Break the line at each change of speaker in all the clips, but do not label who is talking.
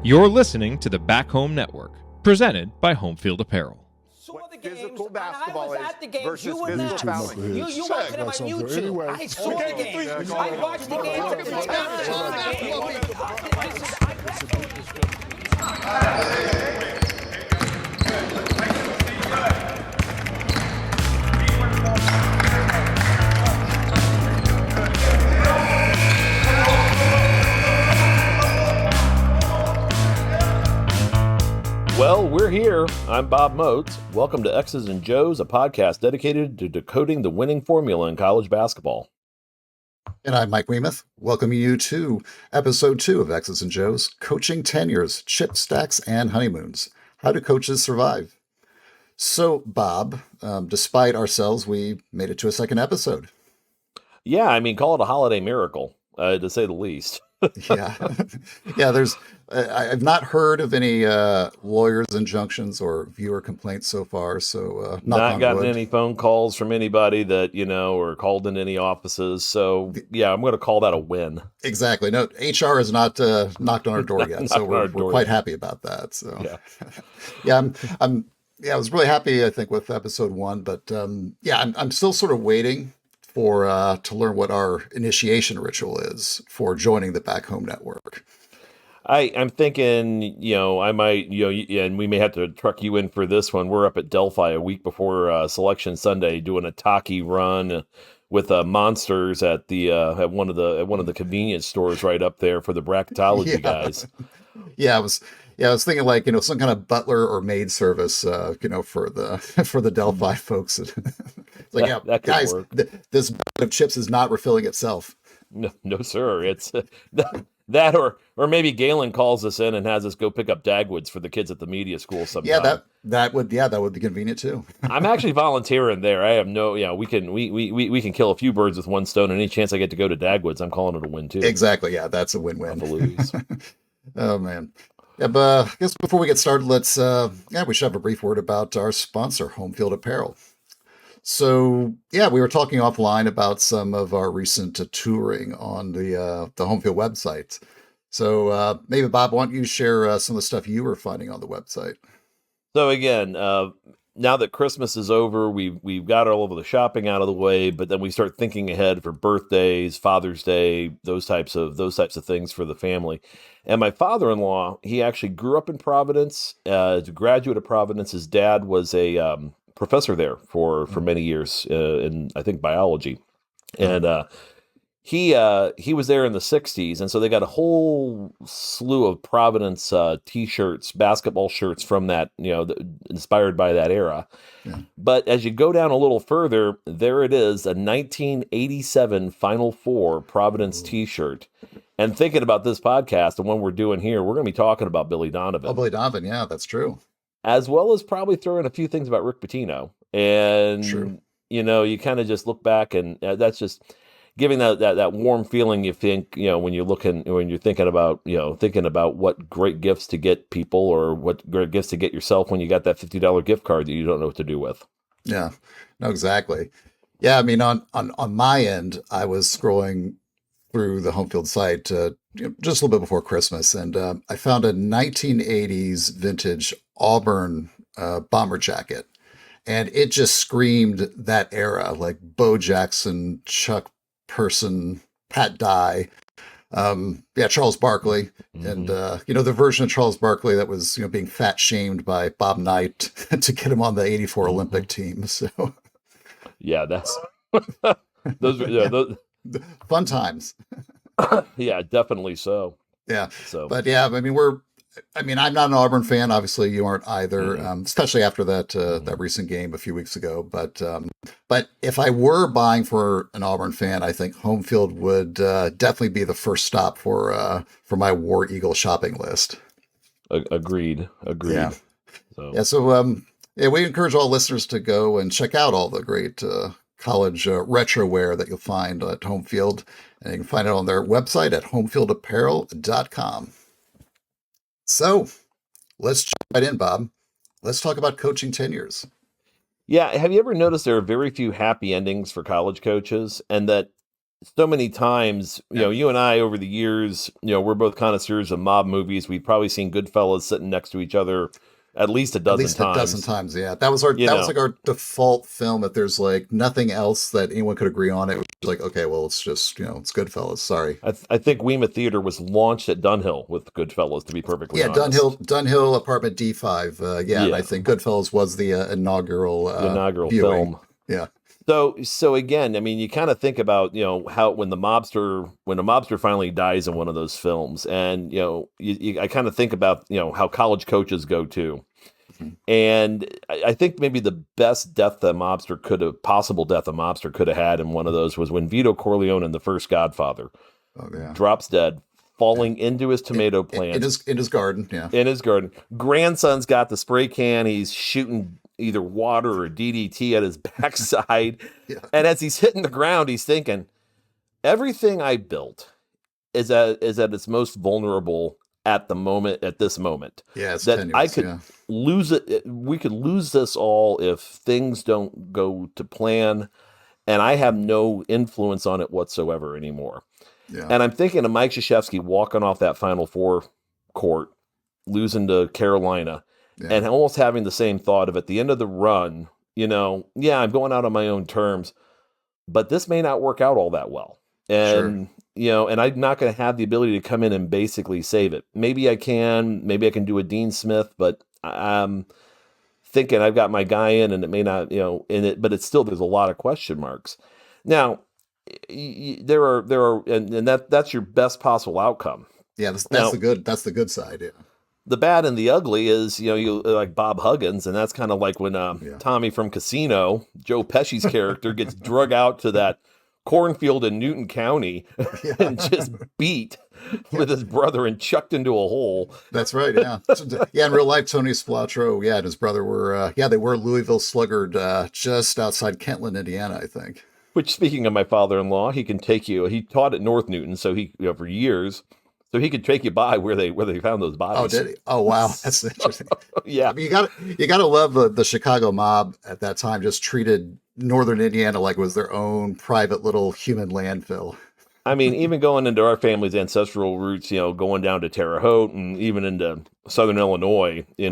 You're listening to the Back Home Network, presented by Home Field Apparel.
Saw the games,
physical basketball
I was at the games.
versus
You were
physical
not.
fouling.
You watched them on YouTube. I saw the games. I watched the games.
Well, we're here. I'm Bob Moats. Welcome to X's and Joe's, a podcast dedicated to decoding the winning formula in college basketball.
And I'm Mike Wiemuth, welcoming you to episode 2 of X's and Joe's, Coaching Tenures, Chip Stacks, and Honeymoons. How do coaches survive? So, Bob, despite ourselves, we made it to a second episode.
Yeah, I mean, call it a holiday miracle, to say the least.
Yeah. I've not heard of any lawyers' injunctions or viewer complaints so far, so
not gotten any phone calls from anybody that, or called in any offices. So, yeah, I'm going to call that a win.
Exactly. No, HR has not knocked on our door yet, so we're quite happy about that. So, yeah, I was really happy, I think, with episode 1, but I'm still sort of waiting to learn what our initiation ritual is for joining the Back Home Network.
I'm thinking, I might, and we may have to truck you in for this one. We're up at Delphi a week before Selection Sunday, doing a Taki run with monsters at the at one of the convenience stores right up there for the bracketology guys.
Yeah, I was thinking like some kind of butler or maid service, for the Delphi folks. It's like,
that
guys, this bag of chips is not refilling itself.
No, sir. It's that, or maybe Galen calls us in and has us go pick up Dagwoods for the kids at the media school sometime.
Yeah, that would be convenient too.
I'm actually volunteering there. I have we can kill a few birds with one stone. And any chance I get to go to Dagwoods, I'm calling it a win too.
Exactly. Yeah, that's a win-win.
Lose.
Oh man. Yeah, but I guess before we get started, we should have a brief word about our sponsor, Home Field Apparel. So, we were talking offline about some of our recent touring on the Home Field website. So maybe, Bob, why don't you share some of the stuff you were finding on the website?
So again, now that Christmas is over, we've got all of the shopping out of the way, but then we start thinking ahead for birthdays, Father's Day, those types of things for the family. And my father-in-law, he actually grew up in Providence, a graduate of Providence. His dad was a professor there for many years in, I think, biology. And he was there in the 60s, and so they got a whole slew of Providence T-shirts, basketball shirts from that, inspired by that era. Yeah. But as you go down a little further, there it is, a 1987 Final Four Providence T-shirt. And thinking about this podcast and what we're doing here, we're going to be talking about Billy Donovan.
Oh, Billy Donovan, yeah, that's true.
As well as probably throwing a few things about Rick Pitino. And,
true.
You kind of just look back, and that's just giving that warm feeling, you think, when you're thinking about what great gifts to get people or what great gifts to get yourself when you got that $50 gift card that you don't know what to do with.
Yeah, no, exactly. Yeah, I mean, on my end, I was scrolling through the Home Field site just a little bit before Christmas, and I found a 1980s vintage Auburn bomber jacket, and it just screamed that era, like Bo Jackson, Chuck Person, Pat Dye, Charles Barkley, and the version of Charles Barkley that was being fat shamed by Bob Knight to get him on the '84 Olympic team. So
yeah, that's those
fun times.
Yeah, definitely so.
Yeah.
So,
but yeah, I'm not an Auburn fan. Obviously, you aren't either, especially after that recent game a few weeks ago. But if I were buying for an Auburn fan, I think Home Field would definitely be the first stop for my War Eagle shopping list.
Agreed.
Yeah. So we encourage all listeners to go and check out all the great college retro wear that you'll find at Home Field, and you can find it on their website at homefieldapparel.com. So let's jump right in, Bob. Let's talk about coaching tenures.
Yeah. Have you ever noticed there are very few happy endings for college coaches, and that so many times, you and I over the years, we're both connoisseurs of mob movies. We've probably seen Goodfellas sitting next to each other at least a dozen times.
At least a dozen times, yeah. That was like our default film. If there's like nothing else that anyone could agree on, it was like, okay, well, it's just it's Goodfellas. Sorry.
I think Wiemuth Theater was launched at Dunhill with Goodfellas, to be perfectly honest.
Dunhill Apartment D5. And I think Goodfellas was the inaugural
film.
Yeah.
So again, I mean, you kind of think about how when a mobster finally dies in one of those films, and I kind of think about how college coaches go too. And I think maybe the best death a mobster could have had in one of those was when Vito Corleone in the first Godfather drops dead, falling into his tomato plant.
In his garden, yeah.
In his garden. Grandson's got the spray can. He's shooting either water or DDT at his backside. Yeah. And as he's hitting the ground, he's thinking, everything I built is at its most vulnerable at this moment.
Yeah, it's
that
tenuous,
I could lose it. We could lose this all if things don't go to plan, and I have no influence on it whatsoever anymore. Yeah. And I'm thinking of Mike Krzyzewski walking off that Final Four court, losing to Carolina, and almost having the same thought of at the end of the run, I'm going out on my own terms, but this may not work out all that well. And, and I'm not going to have the ability to come in and basically save it. Maybe I can do a Dean Smith, but I'm thinking I've got my guy in and it may not, but it's still, there's a lot of question marks. Now, there are, and that's your best possible outcome.
Yeah. That's the good side. Yeah.
The bad and the ugly is, you like Bob Huggins, and that's kind of like when Tommy from Casino, Joe Pesci's character, gets drug out to that cornfield in Newton County and just beat with his brother and chucked into a hole.
That's right, yeah. In real life, Tony Spilotro, and his brother were, they were Louisville Sluggard just outside Kentland, Indiana, I think.
Which, speaking of my father-in-law, he can take you, he taught at North Newton, so he, for years, so he could take you by where they found those bodies.
Oh, did he? Oh, wow. That's interesting.
Yeah.
I mean, you gotta love the Chicago mob at that time just treated Northern Indiana like it was their own private little human landfill.
I mean, even going into our family's ancestral roots, going down to Terre Haute and even into Southern Illinois, it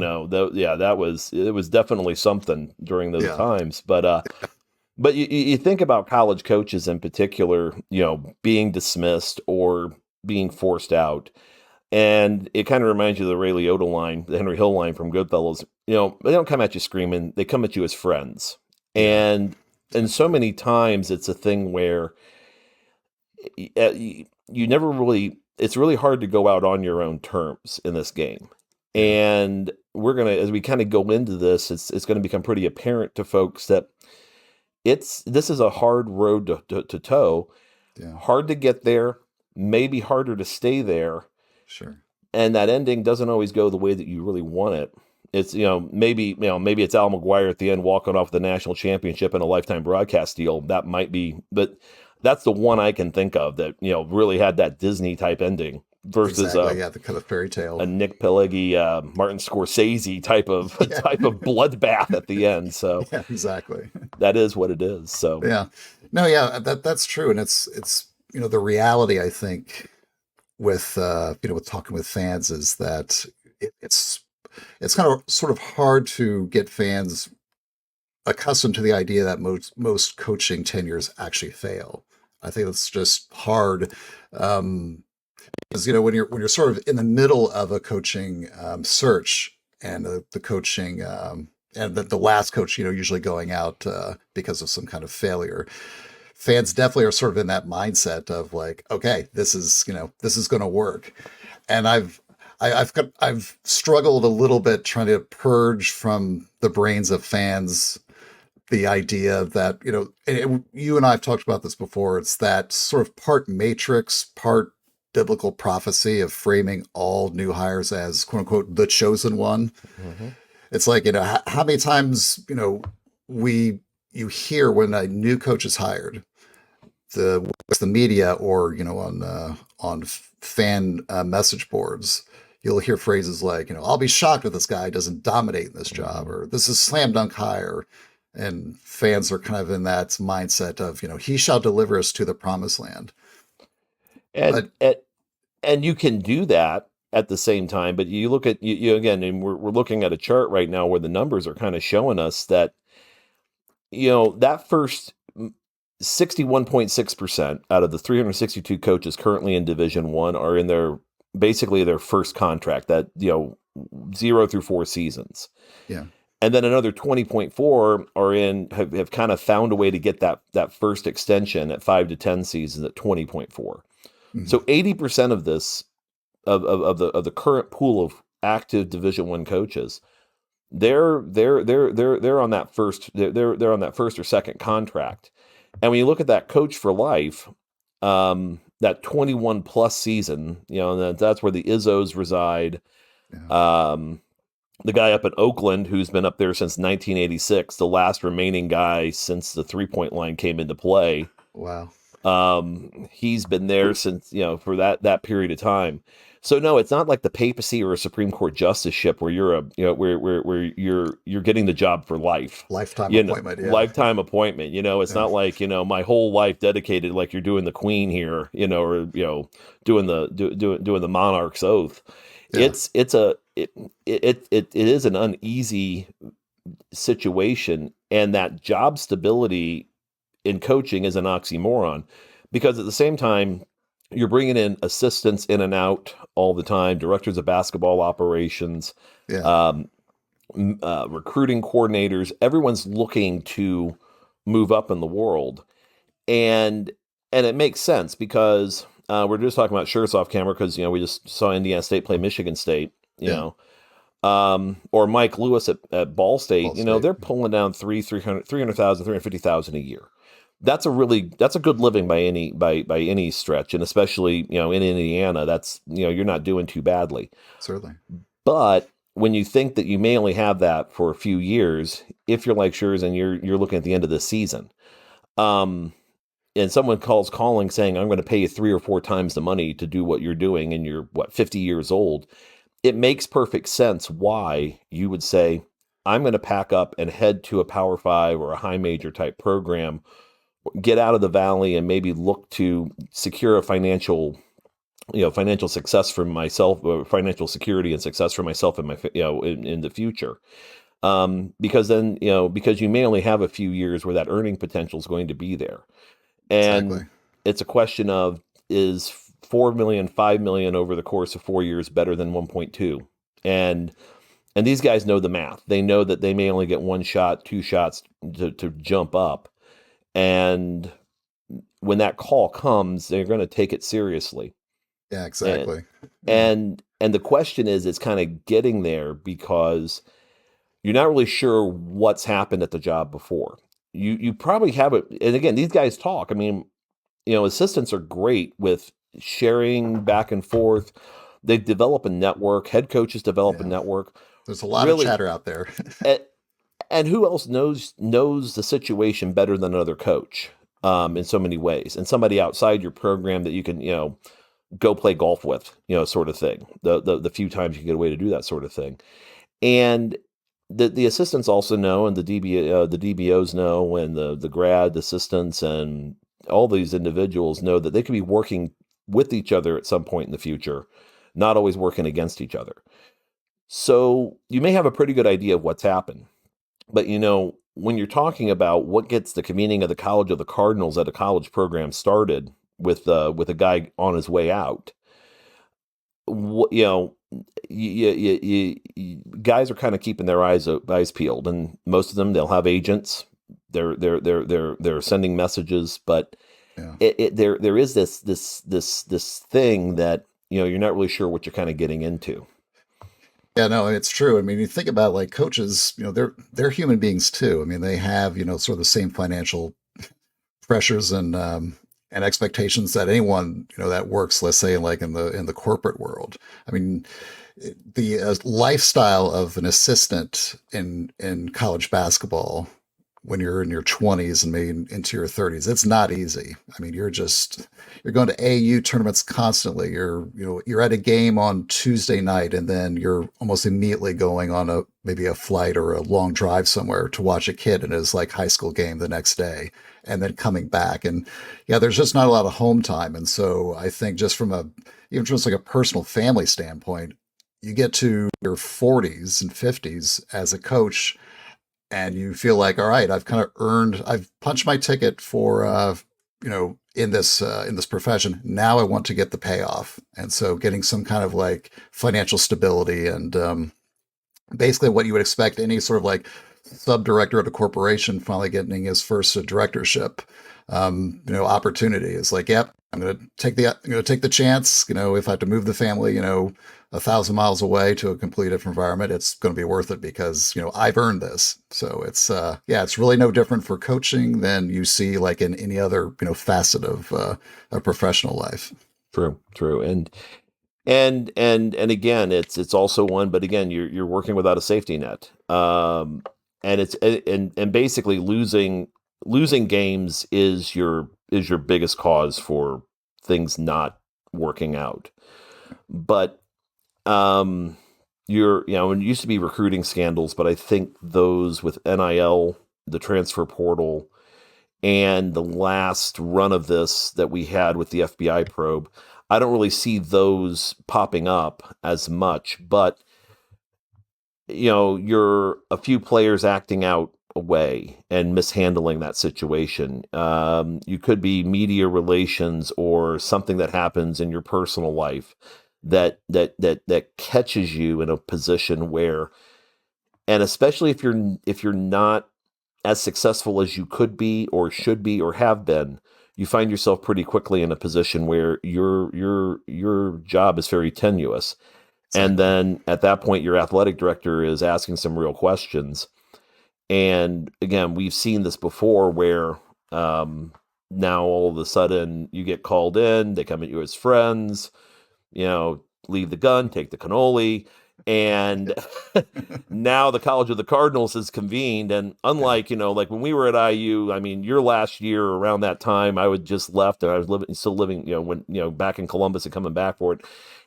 was definitely something during those times. But you think about college coaches in particular, being dismissed or being forced out. And it kind of reminds you of the Ray Liotta line, the Henry Hill line from Goodfellas. They don't come at you screaming. They come at you as friends. And so many times it's a thing where you never really, it's really hard to go out on your own terms in this game. And we're going to, as we kind of go into this, it's going to become pretty apparent to folks that this is a hard road to toe, hard to get there, maybe harder to stay there.
Sure.
And that ending doesn't always go the way that you really want it. It's, maybe it's Al McGuire at the end walking off the national championship in a lifetime broadcast deal. That might be, but that's the one I can think of that, really had that Disney type ending versus
the kind of fairy tale,
a Nick Pileggi, Martin Scorsese type of bloodbath at the end. So
yeah, exactly.
That is what it is. So
that's true. And it's, the reality, I think, with with talking with fans is that it's kind of sort of hard to get fans accustomed to the idea that most coaching tenures actually fail. I think it's just hard because when you're sort of in the middle of a coaching search and the coaching and the last coach usually going out because of some kind of failure. Fans definitely are sort of in that mindset of like, okay, this is going to work. And I've struggled a little bit trying to purge from the brains of fans the idea that, you and I have talked about this before. It's that sort of part matrix, part biblical prophecy of framing all new hires as quote unquote the chosen one. Mm-hmm. It's like, how many times, you hear when a new coach is hired, the media or on fan message boards, you'll hear phrases like, I'll be shocked if this guy doesn't dominate in this job, or this is slam dunk hire. and fans are kind of in that mindset of, he shall deliver us to the promised land.
And you can do that at the same time, but you look at you again, and we're looking at a chart right now where the numbers are kind of showing us that that first 61.6% out of the 362 coaches currently in Division One are in basically their first contract, that 0 through 4 seasons.
Yeah.
And then another 20.4 have kind of found a way to get that first extension at 5 to 10 seasons at 20.4. Mm-hmm. So 80% of this of the current pool of active Division One coaches, they're on that first or second contract. And when you look at that coach for life, that 21 plus season, that's where the Izzos reside. Yeah. The guy up in Oakland, who's been up there since 1986, the last remaining guy since the 3-point line came into play.
Wow.
He's been there since, for that period of time. So no, it's not like the papacy or a Supreme Court justiceship where you're where you're getting the job for life.
Lifetime appointment. Yeah.
Lifetime appointment. It's not like, my whole life dedicated like you're doing the Queen here, or doing the monarch's oath. Yeah. It is an uneasy situation, and that job stability in coaching is an oxymoron, because at the same time you're bringing in assistants in and out all the time, directors of basketball operations, recruiting coordinators. Everyone's looking to move up in the world, and it makes sense because we're just talking about shirts off camera because we just saw Indiana State play Michigan State, or Mike Lewis at Ball State. They're pulling down 300,000, 350,000 a year. That's a good living by any stretch, and especially in Indiana, that's you're not doing too badly.
Certainly.
But when you think that you may only have that for a few years, if you're like Schurz and you're looking at the end of the season, and someone calling saying, I'm going to pay you 3 or 4 times the money to do what you're doing, and you're 50 years old, it makes perfect sense why you would say, I'm going to pack up and head to a Power 5 or a high major type program, get out of the valley, and maybe look to secure a financial success for myself, or financial security and success for myself and my, in the future. Because then, because you may only have a few years where that earning potential is going to be there. And exactly. It's a question of, is 4 million, 5 million over the course of 4 years better than 1.2? And these guys know the math. They know that they may only get 1 shot, 2 shots to jump up. And when that call comes, they're going to take it seriously.
Yeah, exactly.
And the question is, it's kind of getting there because you're not really sure what's happened at the job before. You probably have it. And again, these guys talk. I mean, assistants are great with sharing back and forth. They develop a network. Head coaches develop a network.
There's a lot of chatter out there.
And who else knows the situation better than another coach in so many ways, and somebody outside your program that you can, go play golf with, sort of thing. The few times you get away to do that sort of thing. And the assistants also know, and the DBOs know, and the grad assistants and all these individuals know that they could be working with each other at some point in the future, not always working against each other. So you may have a pretty good idea of what's happened. But, when you're talking about what gets the convening of the College of the Cardinals at a college program started with a guy on his way out, guys are kind of keeping their eyes peeled, and most of them, they'll have agents. They're sending messages, but there is this thing that you're not really sure what you're kind of getting into.
Yeah, no, it's true. I mean, you think about like coaches, they're human beings too. I mean, they have, sort of the same financial pressures and expectations that anyone, that works, let's say, like in the corporate world. I mean, the lifestyle of an assistant in college basketball when you're in your 20s and maybe into your 30s. It's not easy. I mean, you're going to AU tournaments constantly. You're at a game on Tuesday night, and then you're almost immediately going on maybe a flight or a long drive somewhere to watch a kid in his like high school game the next day, and then coming back. And yeah, there's just not a lot of home time. And so I think just even just like a personal family standpoint, you get to your 40s and 50s as a coach, and you feel like, all right, I've punched my ticket for, in this profession. Now I want to get the payoff. And so getting some kind of like financial stability and basically what you would expect any sort of like sub-director at a corporation finally getting his first directorship, opportunity is like, yep, I'm going to take the chance. If I have to move the family, 1,000 miles away to a completely different environment, it's going to be worth it because, I've earned this. So it's really no different for coaching than you see like in any other, facet of a professional life.
True. And again, it's also one, but again, you're working without a safety net. And basically losing games is your biggest cause for things not working out. But when it used to be recruiting scandals, but I think those with NIL, the transfer portal, and the last run of this that we had with the FBI probe, I don't really see those popping up as much, but you're a few players acting out away and mishandling that situation. You could be media relations or something that happens in your personal life that catches you in a position where, and especially if you're not as successful as you could be or should be or have been, you find yourself pretty quickly in a position where your job is very tenuous. Exactly. And then at that point, your athletic director is asking some real questions. And again, we've seen this before where now all of a sudden you get called in, they come at you as friends, leave the gun, take the cannoli. And now the College of the Cardinals has convened. And unlike, like when we were at IU, I mean, your last year around that time, I would just left and I was still living, back in Columbus and coming back for it.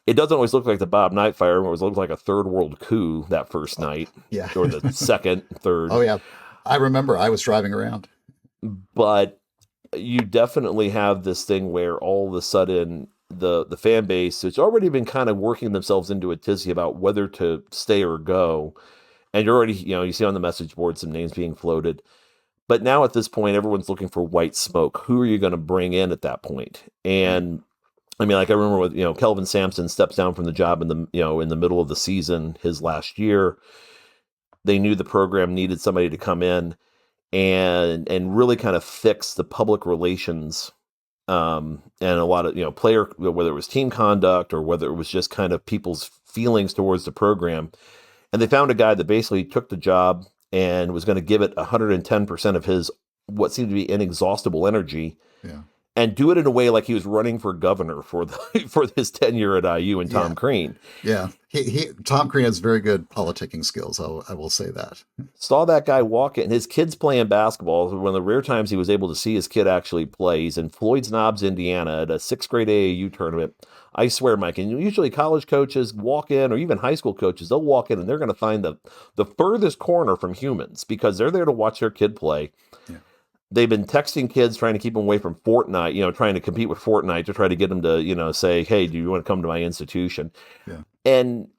It doesn't always look like the Bob Knight fire. It always looked like a third world coup that first night.
Yeah.
Or the second, third.
Oh, yeah. I remember I was driving around.
But you definitely have this thing where all of a sudden the fan base, it's already been kind of working themselves into a tizzy about whether to stay or go. And you're already, you see on the message board some names being floated. But now at this point, everyone's looking for white smoke. Who are you going to bring in at that point? And I mean, like I remember with, Kelvin Sampson steps down from the job in the middle of the season, his last year. They knew the program needed somebody to come in and really kind of fix the public relations and a lot of, player, whether it was team conduct or whether it was just kind of people's feelings towards the program. And they found a guy that basically took the job and was going to give it 110% of his, what seemed to be inexhaustible energy.
Yeah.
And do it in a way like he was running for governor for his tenure at IU and Tom Crean.
Yeah, Tom Crean has very good politicking skills. I will say that. Saw
that guy walk in. His kid's playing basketball. One of the rare times he was able to see his kid actually play. He's in Floyd's Knobs, Indiana, at a 6th grade AAU tournament. I swear, Mike, and usually college coaches walk in, or even high school coaches, they'll walk in and they're going to find the furthest corner from humans because they're there to watch their kid play. Yeah. They've been texting kids, trying to keep them away from Fortnite, trying to compete with Fortnite to try to get them to, say, hey, do you want to come to my institution? Yeah. And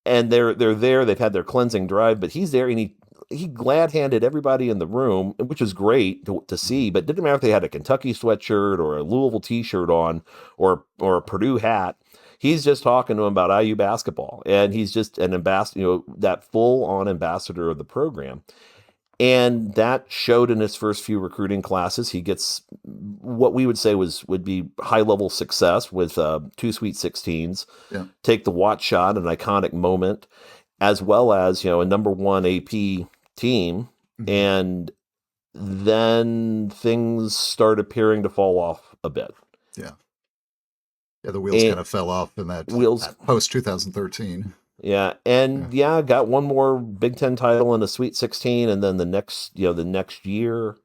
they're there. They've had their cleansing drive, but he's there and he glad-handed everybody in the room, which was great to see, but didn't matter if they had a Kentucky sweatshirt or a Louisville t-shirt on or a Purdue hat. He's just talking to them about IU basketball, and he's just an ambassador, that full-on ambassador of the program. And that showed in his first few recruiting classes. He gets what we would say would be high-level success with 2 Sweet 16s, take the watch shot, an iconic moment, as well as, a number 1 AP team. Mm-hmm. And then things start appearing to fall off a bit.
Yeah. Yeah, the wheels kind of fell off in that post 2013.
Yeah, and got one more Big Ten title in the Sweet 16, and then the next year,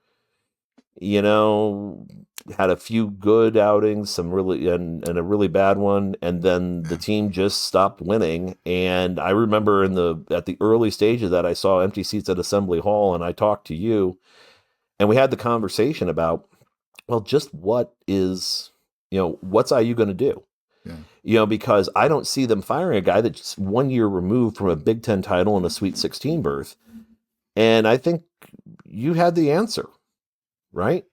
had a few good outings, some really and a really bad one, and then the team just stopped winning. And I remember at the early stage of that, I saw empty seats at Assembly Hall, and I talked to you, and we had the conversation about, well, just what's IU going to do? Because I don't see them firing a guy that's 1 year removed from a Big Ten title and a Sweet 16 berth. And I think you had the answer, right?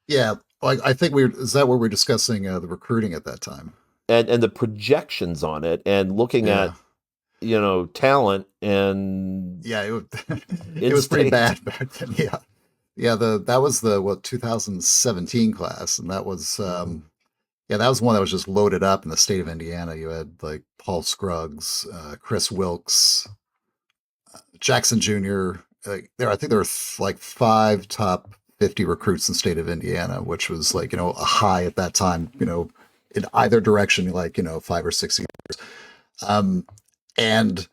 Yeah. I think is that where we're discussing the recruiting at that time?
And the projections on it and looking at, talent and.
Yeah, it was pretty bad back then. Yeah. Yeah. That was the 2017 class. And that was, that was one that was just loaded up in the state of Indiana. You had like Paul Scruggs, Chris Wilkes, Jackson Jr. I think there were like 5 top 50 recruits in the state of Indiana, which was like, a high at that time, in either direction, like, 5 or 6 years. And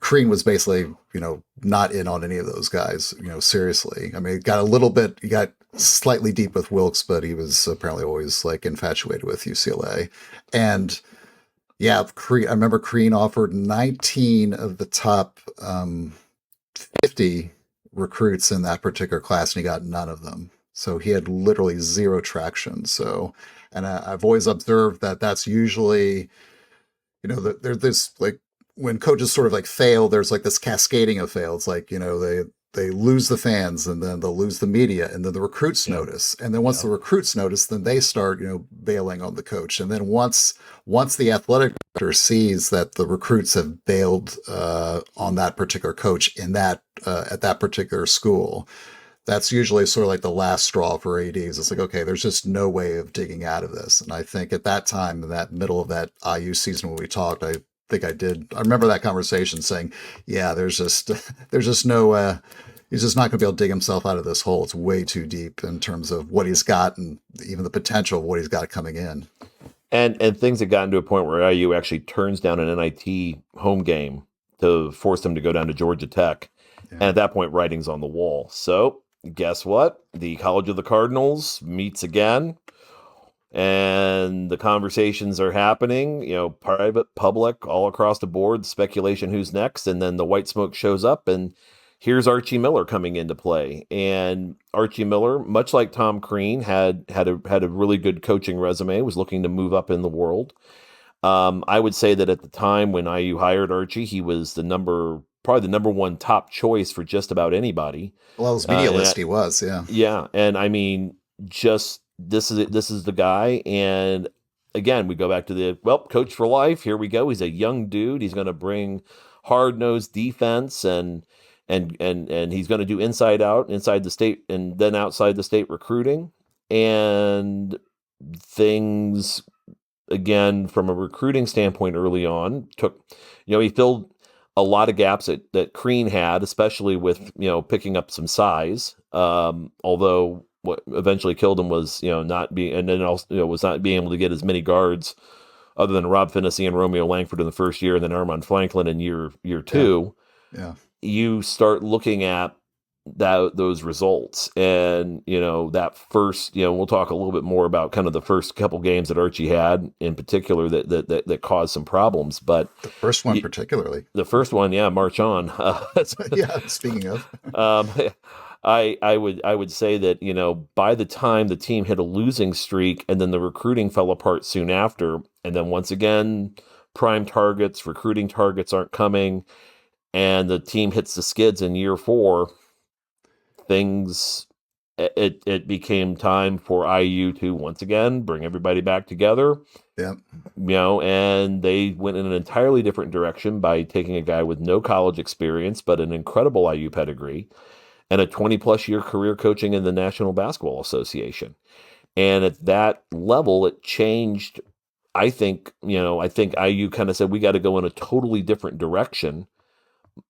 Crean was basically, not in on any of those guys, seriously. I mean, he got slightly deep with Wilkes, but he was apparently always like infatuated with UCLA. And I remember Crean offered 19 of the top 50 recruits in that particular class, and he got none of them. So he had literally zero traction. So, and I've always observed that that's usually, there's this like, when coaches sort of like fail, there's like this cascading of fails. Like, they lose the fans, and then they'll lose the media, and then the recruits notice. And then once the recruits notice, then they start, bailing on the coach. And then once the athletic director sees that the recruits have bailed on that particular coach in that at that particular school, that's usually sort of like the last straw for ADs. It's like, okay, there's just no way of digging out of this. And I think at that time, in that middle of that IU season when we talked, I remember that conversation saying, yeah, there's just no, he's just not going to be able to dig himself out of this hole. It's way too deep in terms of what he's got and even the potential of what he's got coming in.
And things had gotten to a point where IU actually turns down an NIT home game to force them to go down to Georgia Tech. Yeah. And at that point, writing's on the wall. So guess what? The College of the Cardinals meets again. And the conversations are happening, private, public, all across the board, speculation who's next. And then the white smoke shows up, and here's Archie Miller coming into play. And Archie Miller, much like Tom Crean, had a really good coaching resume, was looking to move up in the world. I would say that at the time when IU hired Archie, he was probably the number one top choice for just about anybody.
Well, his media list, he was, yeah.
Yeah, and I mean, just... This is the guy. And again, we go back to coach for life. Here we go. He's a young dude. He's going to bring hard-nosed defense and he's going to do inside the state and then outside the state recruiting. And things, again, from a recruiting standpoint early on, he filled a lot of gaps that Crean had, especially with, picking up some size. Although what eventually killed him was, not being able to get as many guards other than Rob Finney and Romeo Langford in the first year, and then Armand Franklin in year 2.
Yeah.
You start looking at those results, and that first, we'll talk a little bit more about kind of the first couple games that Archie had in particular that caused some problems. But
the first one particularly,
March on.
Yeah. Speaking of.
I would say that, by the time the team hit a losing streak and then the recruiting fell apart soon after, and then once again, recruiting targets aren't coming, and the team hits the skids in year 4, it became time for IU to once again bring everybody back together.
Yeah.
And they went in an entirely different direction by taking a guy with no college experience, but an incredible IU pedigree, and a 20-plus year career coaching in the National Basketball Association. And at that level, it changed. I think IU kind of said, we got to go in a totally different direction,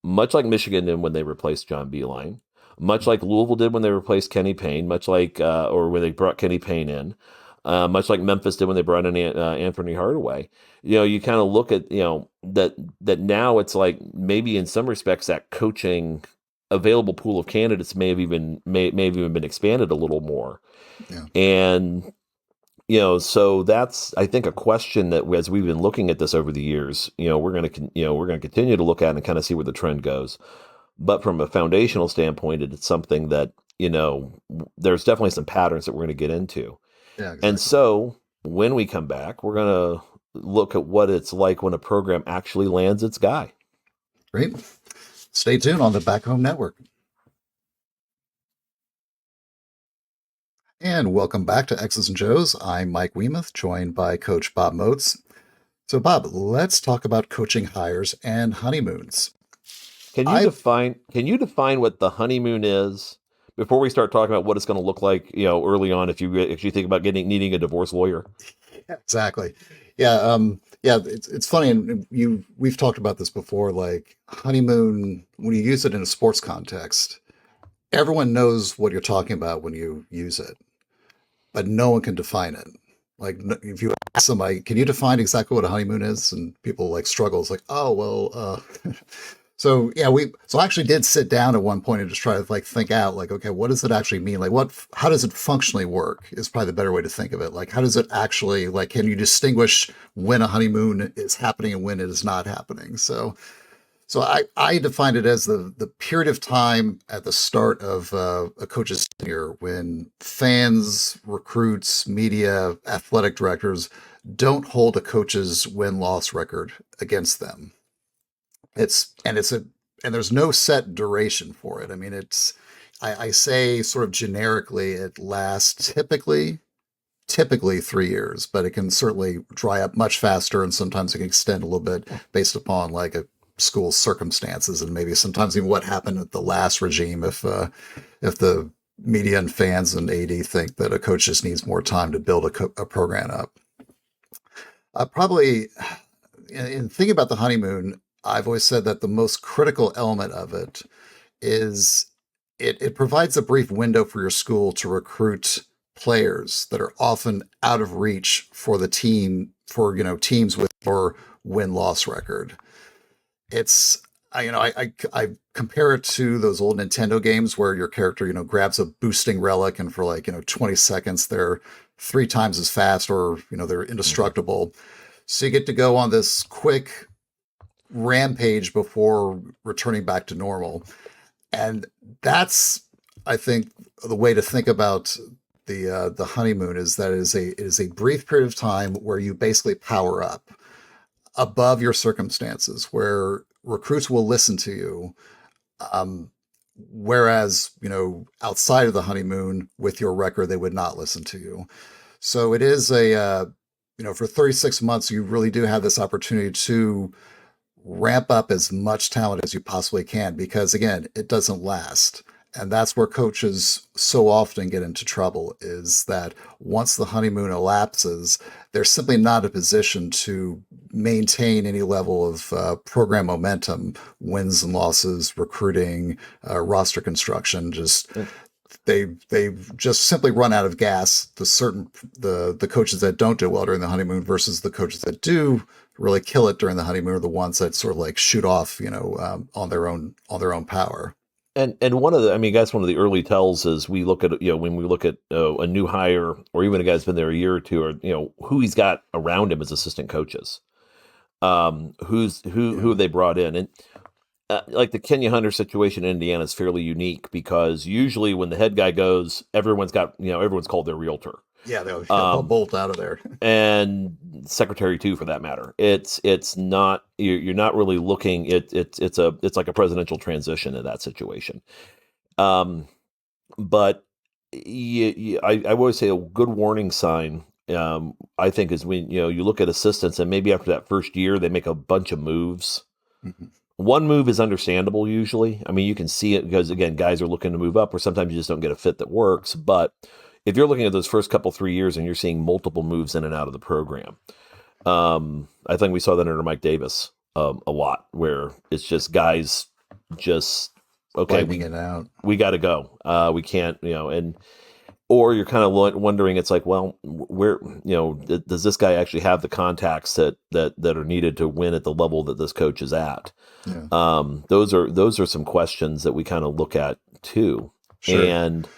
much like Michigan did when they replaced John Beilein, much like Louisville did when they replaced Kenny Payne, much like, or when they brought Kenny Payne in. much like Memphis did when they brought in Anthony Hardaway. You kind of look at that now it's like maybe in some respects that coaching available pool of candidates may have even been expanded a little more.
Yeah.
And so that's, I think, a question that as we've been looking at this over the years, we're going to continue to look at and kind of see where the trend goes. But from a foundational standpoint, it's something that, there's definitely some patterns that we're going to get into.
Yeah, exactly.
And so when we come back, we're going to look at what it's like when a program actually lands its guy.
Great. Stay tuned on the Back Home Network. And welcome back to X's and Joe's. I'm Mike Wiemuth, joined by Coach Bob Moats. So, Bob, let's talk about coaching hires and honeymoons.
Can you define what the honeymoon is before we start talking about what it's going to look like, early on if you actually think about needing a divorce lawyer?
Yeah, exactly. Yeah. It's funny, and we've talked about this before. Like honeymoon, when you use it in a sports context, everyone knows what you're talking about when you use it, but no one can define it. Like if you ask somebody, can you define exactly what a honeymoon is? And people like struggle. It's like, oh, well, so yeah, so I actually did sit down at one point and just try to like think out like, okay, what does it actually mean? Like how does it functionally work is probably the better way to think of it. Like, how does it actually, like, can you distinguish when a honeymoon is happening and when it is not happening? So I defined it as the period of time at the start of a coach's tenure when fans, recruits, media, athletic directors don't hold a coach's win-loss record against them. And there's no set duration for it. I mean, I say sort of generically, it lasts typically 3 years, but it can certainly dry up much faster, and sometimes it can extend a little bit based upon like a school's circumstances and maybe sometimes even what happened at the last regime. If the media and fans and AD think that a coach just needs more time to build a program up. Probably in thinking about the honeymoon, I've always said that the most critical element of it is it provides a brief window for your school to recruit players that are often out of reach for the team, for teams with your win-loss record. It's I compare it to those old Nintendo games where your character grabs a boosting relic and for like 20 seconds they're 3 times as fast, or they're indestructible. So you get to go on this quick rampage before returning back to normal. And that's, I think, the way to think about the honeymoon is that it is a brief period of time where you basically power up above your circumstances, where recruits will listen to you. Whereas, outside of the honeymoon with your record, they would not listen to you. So it is for 36 months, you really do have this opportunity to ramp up as much talent as you possibly can, because again, it doesn't last. And that's where coaches so often get into trouble, is that once the honeymoon elapses, they're simply not in a position to maintain any level of program momentum, wins and losses, recruiting, roster construction. They just simply run out of gas. The coaches that don't do well during the honeymoon versus the coaches that do really kill it during the honeymoon are the ones that sort of like shoot off, on their own power.
And one of the early tells is we look at, when we look at a new hire or even a guy's been there a year or two, or, who he's got around him as assistant coaches, who have they brought in. And like the Kenya Hunter situation in Indiana is fairly unique, because usually when the head guy goes, everyone's called their realtor.
Yeah, they'll bolt out of there.
And secretary too, for that matter. It's not, you're not really looking. It's like a presidential transition in that situation. But I always say a good warning sign, I think, is when you look at assistants and maybe after that first year they make a bunch of moves. Mm-hmm. One move is understandable usually. I mean, you can see it because again, guys are looking to move up, or sometimes you just don't get a fit that works. But if you're looking at those first 3 years and you're seeing multiple moves in and out of the program, I think we saw that under Mike Davis a lot, where it's just guys just, okay,
it out.
We got to go. We can't, or you're kind of wondering, it's like, well, where, does this guy actually have the contacts that are needed to win at the level that this coach is at?
Yeah.
Those are some questions that we kind of look at too.
Sure.
And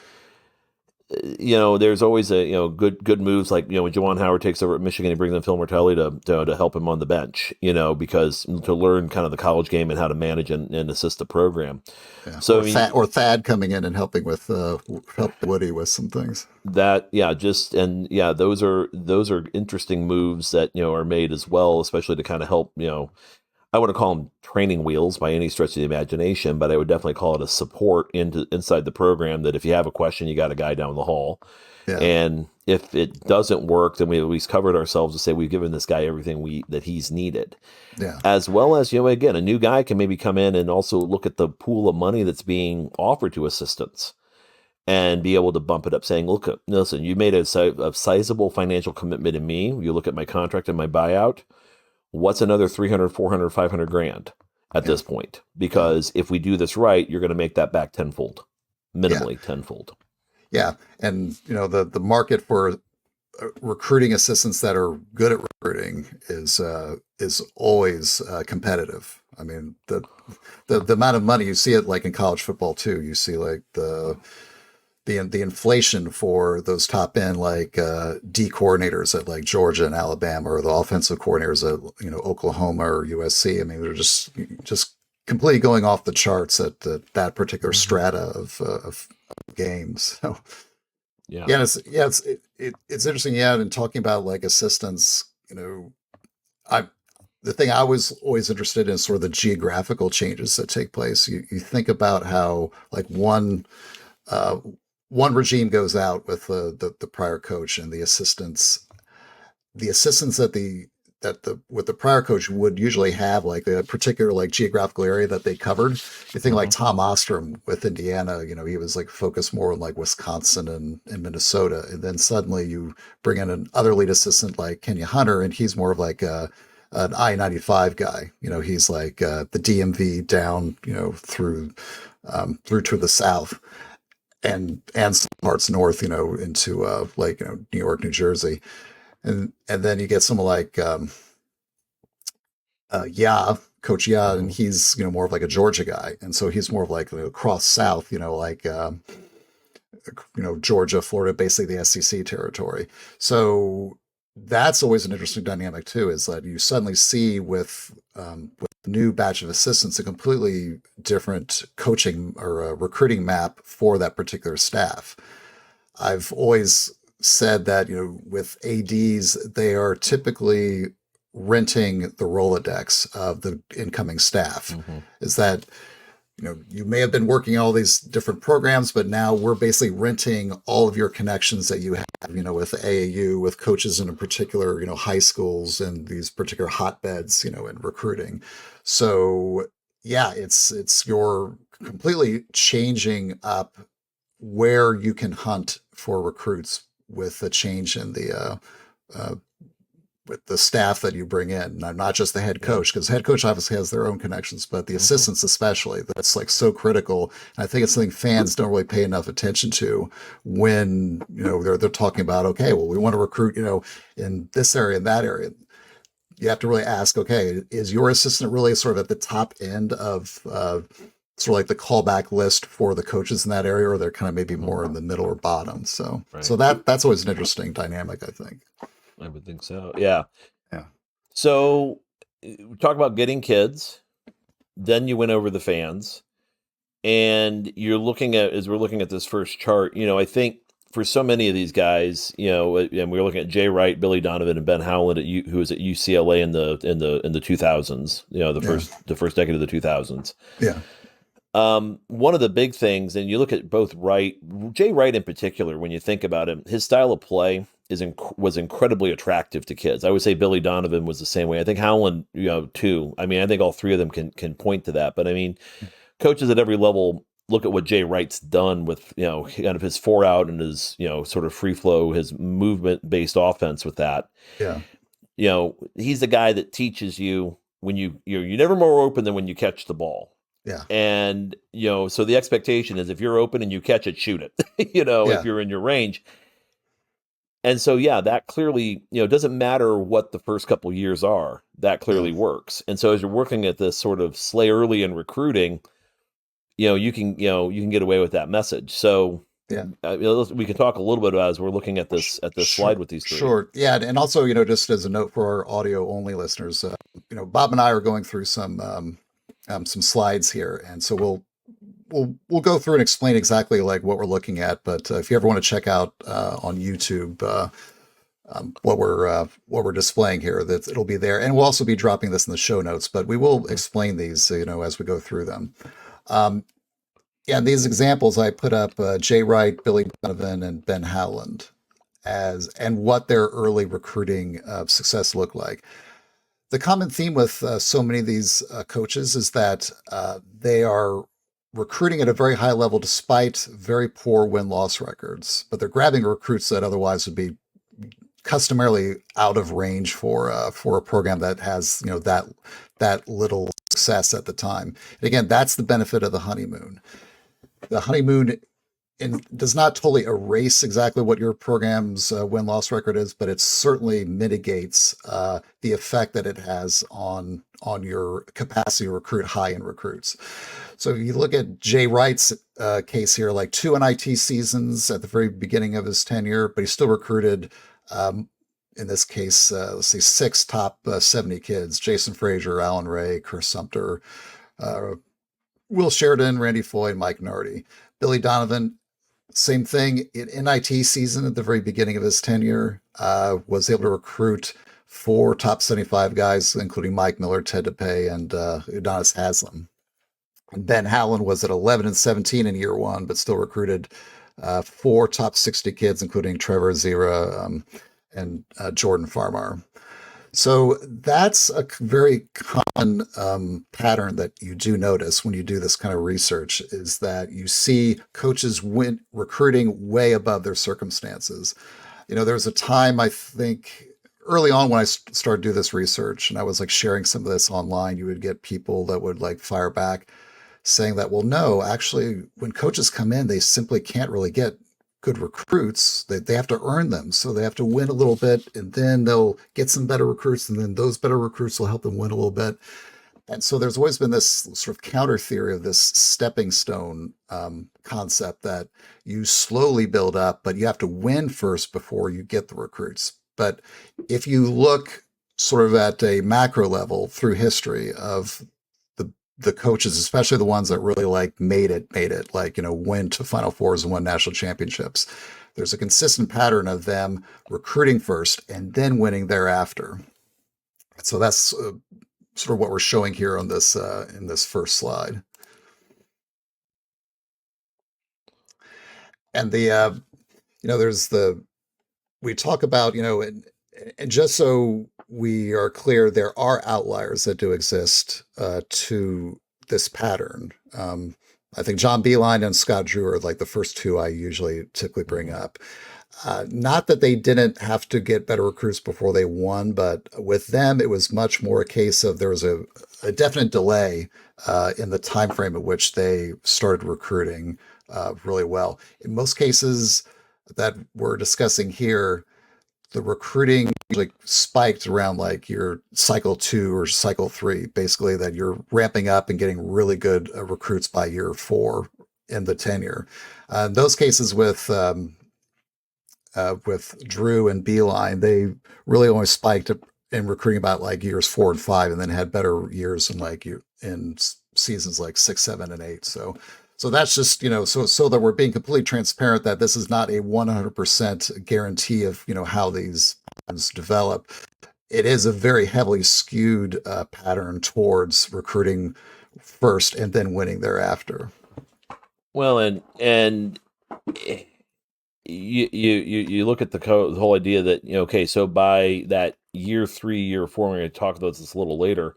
there's always good moves, like when Juwan Howard takes over at Michigan, he brings in Phil Martelli to help him on the bench, because to learn kind of the college game and how to manage and assist the program.
Yeah.
So
or Thad coming in and helping with help Woody with some things.
Those are interesting moves that are made as well, especially to kind of help. I wouldn't call them training wheels by any stretch of the imagination, but I would definitely call it a support inside the program, that if you have a question, you got a guy down the hall. Yeah. And if it doesn't work, then we at least covered ourselves to say we've given this guy everything that he's needed.
Yeah.
As well as, again, a new guy can maybe come in and also look at the pool of money that's being offered to assistants and be able to bump it up, saying, look, listen, you made a sizable financial commitment in me. You look at my contract and my buyout. What's another 300, 400, 500 grand at this point? Because if we do this right, you're going to make that back tenfold, minimally tenfold.
Yeah. And, the market for recruiting assistants that are good at recruiting is always competitive. I mean, the amount of money, you see it like in college football too. You see like the inflation for those top end like D coordinators at like Georgia and Alabama, or the offensive coordinators at Oklahoma or USC. I mean, they're just completely going off the charts at that particular strata of games. So it's interesting. Yeah, and talking about like assistants, the thing I was always interested in is sort of the geographical changes that take place. You think about how like one regime goes out with the prior coach, and the assistants with the prior coach would usually have like a particular like geographical area that they covered. You think like Tom Ostrom with Indiana, he was like focused more on like Wisconsin and Minnesota. And then suddenly you bring in another lead assistant like Kenya Hunter, and he's more of like an I-95 guy. He's like the DMV down, through to the south. And some parts north, into New York, New Jersey, and then you get someone like Coach Ya, and he's more of like a Georgia guy, and so he's more of like across south, Georgia, Florida, basically the SEC territory. So that's always an interesting dynamic too, is that you suddenly see with new batch of assistants a completely different coaching or recruiting map for that particular staff. I've always said that with ADs, they are typically renting the Rolodex of the incoming staff. Is that you may have been working all these different programs, but now we're basically renting all of your connections that you have, with AAU, with coaches in a particular, high schools and these particular hotbeds, in recruiting. So yeah, it's you're completely changing up where you can hunt for recruits with the change in the with the staff that you bring in, not just the head coach, because the head coach obviously has their own connections, but the assistants especially. That's like so critical. And I think it's something fans don't really pay enough attention to when they're talking about, okay, well, we want to recruit in this area and that area. You have to really ask, okay, is your assistant really sort of at the top end of sort of like the callback list for the coaches in that area, or they're kind of maybe more in the middle or bottom? So that's always an interesting dynamic, I think.
I would think so. Yeah.
Yeah.
So we talk about getting kids, then you went over the fans, and you're looking at, as we're looking at this first chart, I think for so many of these guys, and we were looking at Jay Wright, Billy Donovan, and Ben Howland, who was at UCLA in the 2000s, the first decade of the 2000s.
Yeah.
One of the big things, and you look at both Jay Wright in particular, when you think about him, his style of play was incredibly attractive to kids. I would say Billy Donovan was the same way. I think Howland, too. I mean, I think all three of them can point to that. But I mean, coaches at every level look at what Jay Wright's done with, kind of his 4-out and his, sort of free flow, his movement based offense with that.
Yeah.
He's the guy that teaches you when you're never more open than when you catch the ball.
Yeah.
And, so the expectation is if you're open and you catch it, shoot it, if you're in your range. And so, that clearly, doesn't matter what the first couple years are, that clearly works. And so as you're working at this sort of slay early in recruiting, you can get away with that message. So we can talk a little bit about as we're looking at this slide with these three.
Sure. Yeah. And also, just as a note for our audio only listeners, Bob and I are going through some slides here. And so we'll go through and explain exactly like what we're looking at. But if you ever want to check out on YouTube what we're displaying here, that it'll be there, and we'll also be dropping this in the show notes. But we will explain these, as we go through them. And these examples I put up: Jay Wright, Billy Donovan, and Ben Howland, and what their early recruiting success looked like. The common theme with so many of these coaches is that they are recruiting at a very high level despite very poor win-loss records, but they're grabbing recruits that otherwise would be customarily out of range for a program that has that little success at the time. And again, that's the benefit of the honeymoon. The honeymoon does not totally erase exactly what your program's win-loss record is, but it certainly mitigates the effect that it has on your capacity to recruit high-end recruits. So if you look at Jay Wright's case here, like 2 NIT seasons at the very beginning of his tenure, but he still recruited, in this case, 6 top 70 kids: Jason Frazier, Alan Ray, Chris Sumter, Will Sheridan, Randy Foy, Mike Nardi. Billy Donovan, same thing. In NIT season at the very beginning of his tenure, was able to recruit 4 top 75 guys, including Mike Miller, Ted DePay, and Udonis Haslam. And Ben Howland was at 11 and 17 in year 1, but still recruited 4 top 60 kids, including Trevor Zira and Jordan Farmar. So that's a very common pattern that you do notice when you do this kind of research, is that you see coaches recruiting way above their circumstances. There was a time, I think, early on when I started to do this research, and I was like sharing some of this online, you would get people that would like fire back saying that, well, no, actually, when coaches come in, they simply can't really get good recruits. They have to earn them. So they have to win a little bit, and then they'll get some better recruits, and then those better recruits will help them win a little bit. And so there's always been this sort of counter theory of this stepping stone concept that you slowly build up, but you have to win first before you get the recruits. But if you look sort of at a macro level through history of the coaches, especially the ones that really like made it, like, went to Final Fours and won national championships, there's a consistent pattern of them recruiting first and then winning thereafter. So that's sort of what we're showing here on this in this first slide. And we talk about, and just so we are clear, there are outliers that do exist to this pattern. I think John Beeline and Scott Drew are like the first 2 I typically bring up. Not that they didn't have to get better recruits before they won, but with them, it was much more a case of there was a definite delay in the time frame at which they started recruiting really well. In most cases that we're discussing here, the recruiting like spiked around like your cycle 2 or cycle 3, basically, that you're ramping up and getting really good recruits by year 4 in the tenure. In those cases with Drew and Beeline, they really only spiked in recruiting about like years 4 and 5, and then had better years in seasons like 6, 7, and 8. So that's just, so that we're being completely transparent that this is not a 100% guarantee of, how these patterns develop. It is a very heavily skewed pattern towards recruiting first and then winning thereafter.
Well, and you look at the whole idea that, okay, so by that year 3, year 4, we're going to talk about this a little later.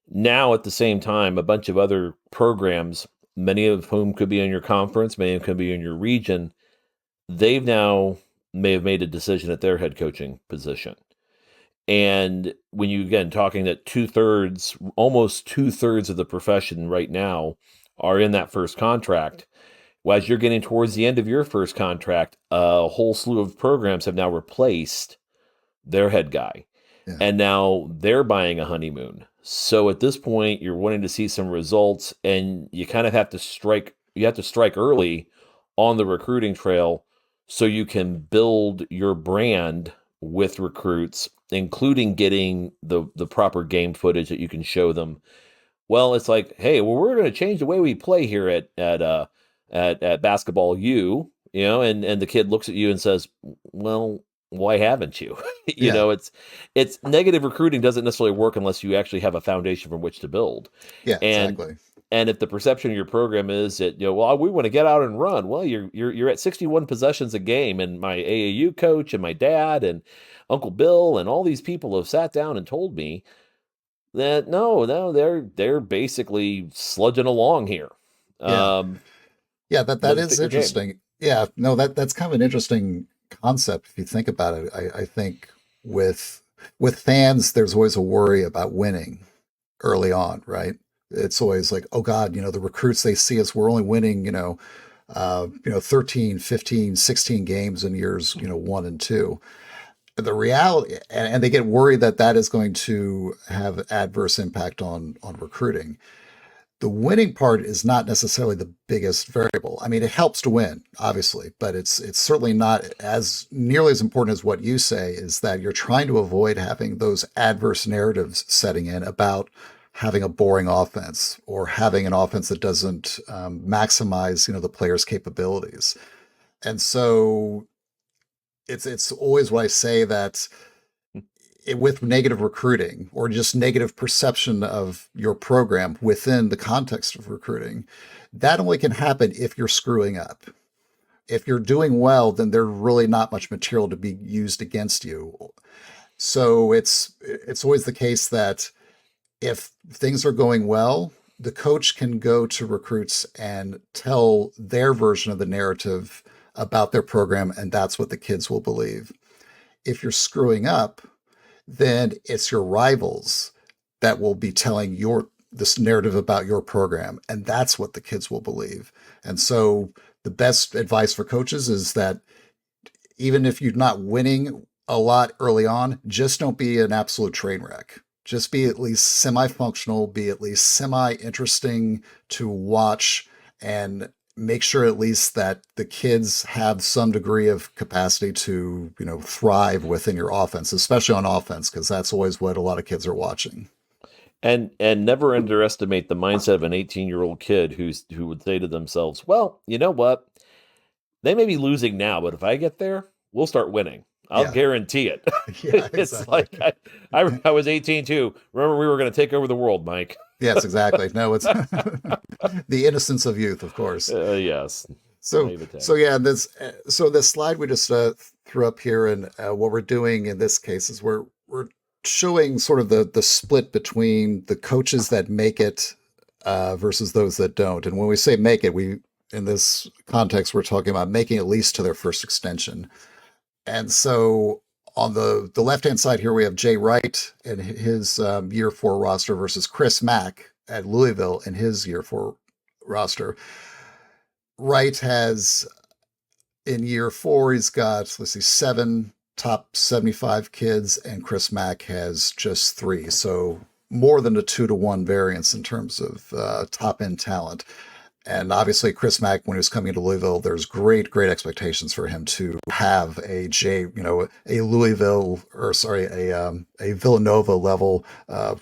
Now, at the same time, a bunch of other programs, many of whom could be in your conference, many of them could be in your region, they've now may have made a decision at their head coaching position. And when you, again, talking that almost two-thirds of the profession right now are in that first contract. Well, as you're getting towards the end of your first contract, a whole slew of programs have now replaced their head guy.
Yeah.
And now they're buying a honeymoon. So at this point, you're wanting to see some results, and you kind of have to strike early on the recruiting trail so you can build your brand with recruits, including getting the proper game footage that you can show them. Well, it's like, hey, well, we're going to change the way we play here at basketball you know, and the kid looks at you and says, well, why haven't you? You know, it's negative recruiting doesn't necessarily work unless you actually have a foundation from which to build.
Yeah,
and,
exactly.
And if the perception of your program is that, you know, well, we want to get out and run. Well, you're at 61 possessions a game, and my AAU coach and my dad and Uncle Bill and all these people have sat down and told me that no, they're basically sludging along here.
Yeah, that is interesting. Yeah, no, that's kind of an interesting concept if you think about it. I think with fans, there's always a worry about winning early on, right? It's always like, oh God, the recruits, they see us, we're only winning, 13, 15, 16 games in years, 1 and 2. The reality, and they get worried that is going to have adverse impact on recruiting. The winning part is not necessarily the biggest variable. I mean, it helps to win, obviously, but it's certainly not as nearly as important as what you say, is that you're trying to avoid having those adverse narratives setting in about having a boring offense or having an offense that doesn't maximize, the player's capabilities. And so it's always what I say, that with negative recruiting or just negative perception of your program within the context of recruiting, that only can happen if you're screwing up. If you're doing well, then there's really not much material to be used against you. So it's always the case that if things are going well, the coach can go to recruits and tell their version of the narrative about their program, and that's what the kids will believe. If you're screwing up, then it's your rivals that will be telling this narrative about your program, and that's what the kids will believe. And so the best advice for coaches is that even if you're not winning a lot early on, just don't be an absolute train wreck. Just be at least semi-functional, be at least semi-interesting to watch, and make sure at least that the kids have some degree of capacity to, thrive within your offense, especially on offense, because that's always what a lot of kids are watching.
And never underestimate the mindset of an 18-year-old kid who would say to themselves, well, you know what? They may be losing now, but if I get there, we'll start winning. I'll guarantee it.
Yeah, exactly.
It's like I was 18 too. Remember, we were going to take over the world, Mike.
Yes, exactly. No, it's the innocence of youth, of course.
Yes.
So yeah, this slide we just threw up here, and what we're doing in this case is we're showing sort of the split between the coaches that make it versus those that don't. And when we say make it, in this context, we're talking about making at least to their first extension. And so on the left-hand side here, we have Jay Wright and his year 4 roster versus Chris Mack at Louisville in his year 4 roster. Wright has, in year 4, he's got, 7 top 75 kids, and Chris Mack has just 3. So more than a 2-to-1 variance in terms of top-end talent. And obviously, Chris Mack, when he was coming to Louisville, there's great expectations for him to have a Villanova level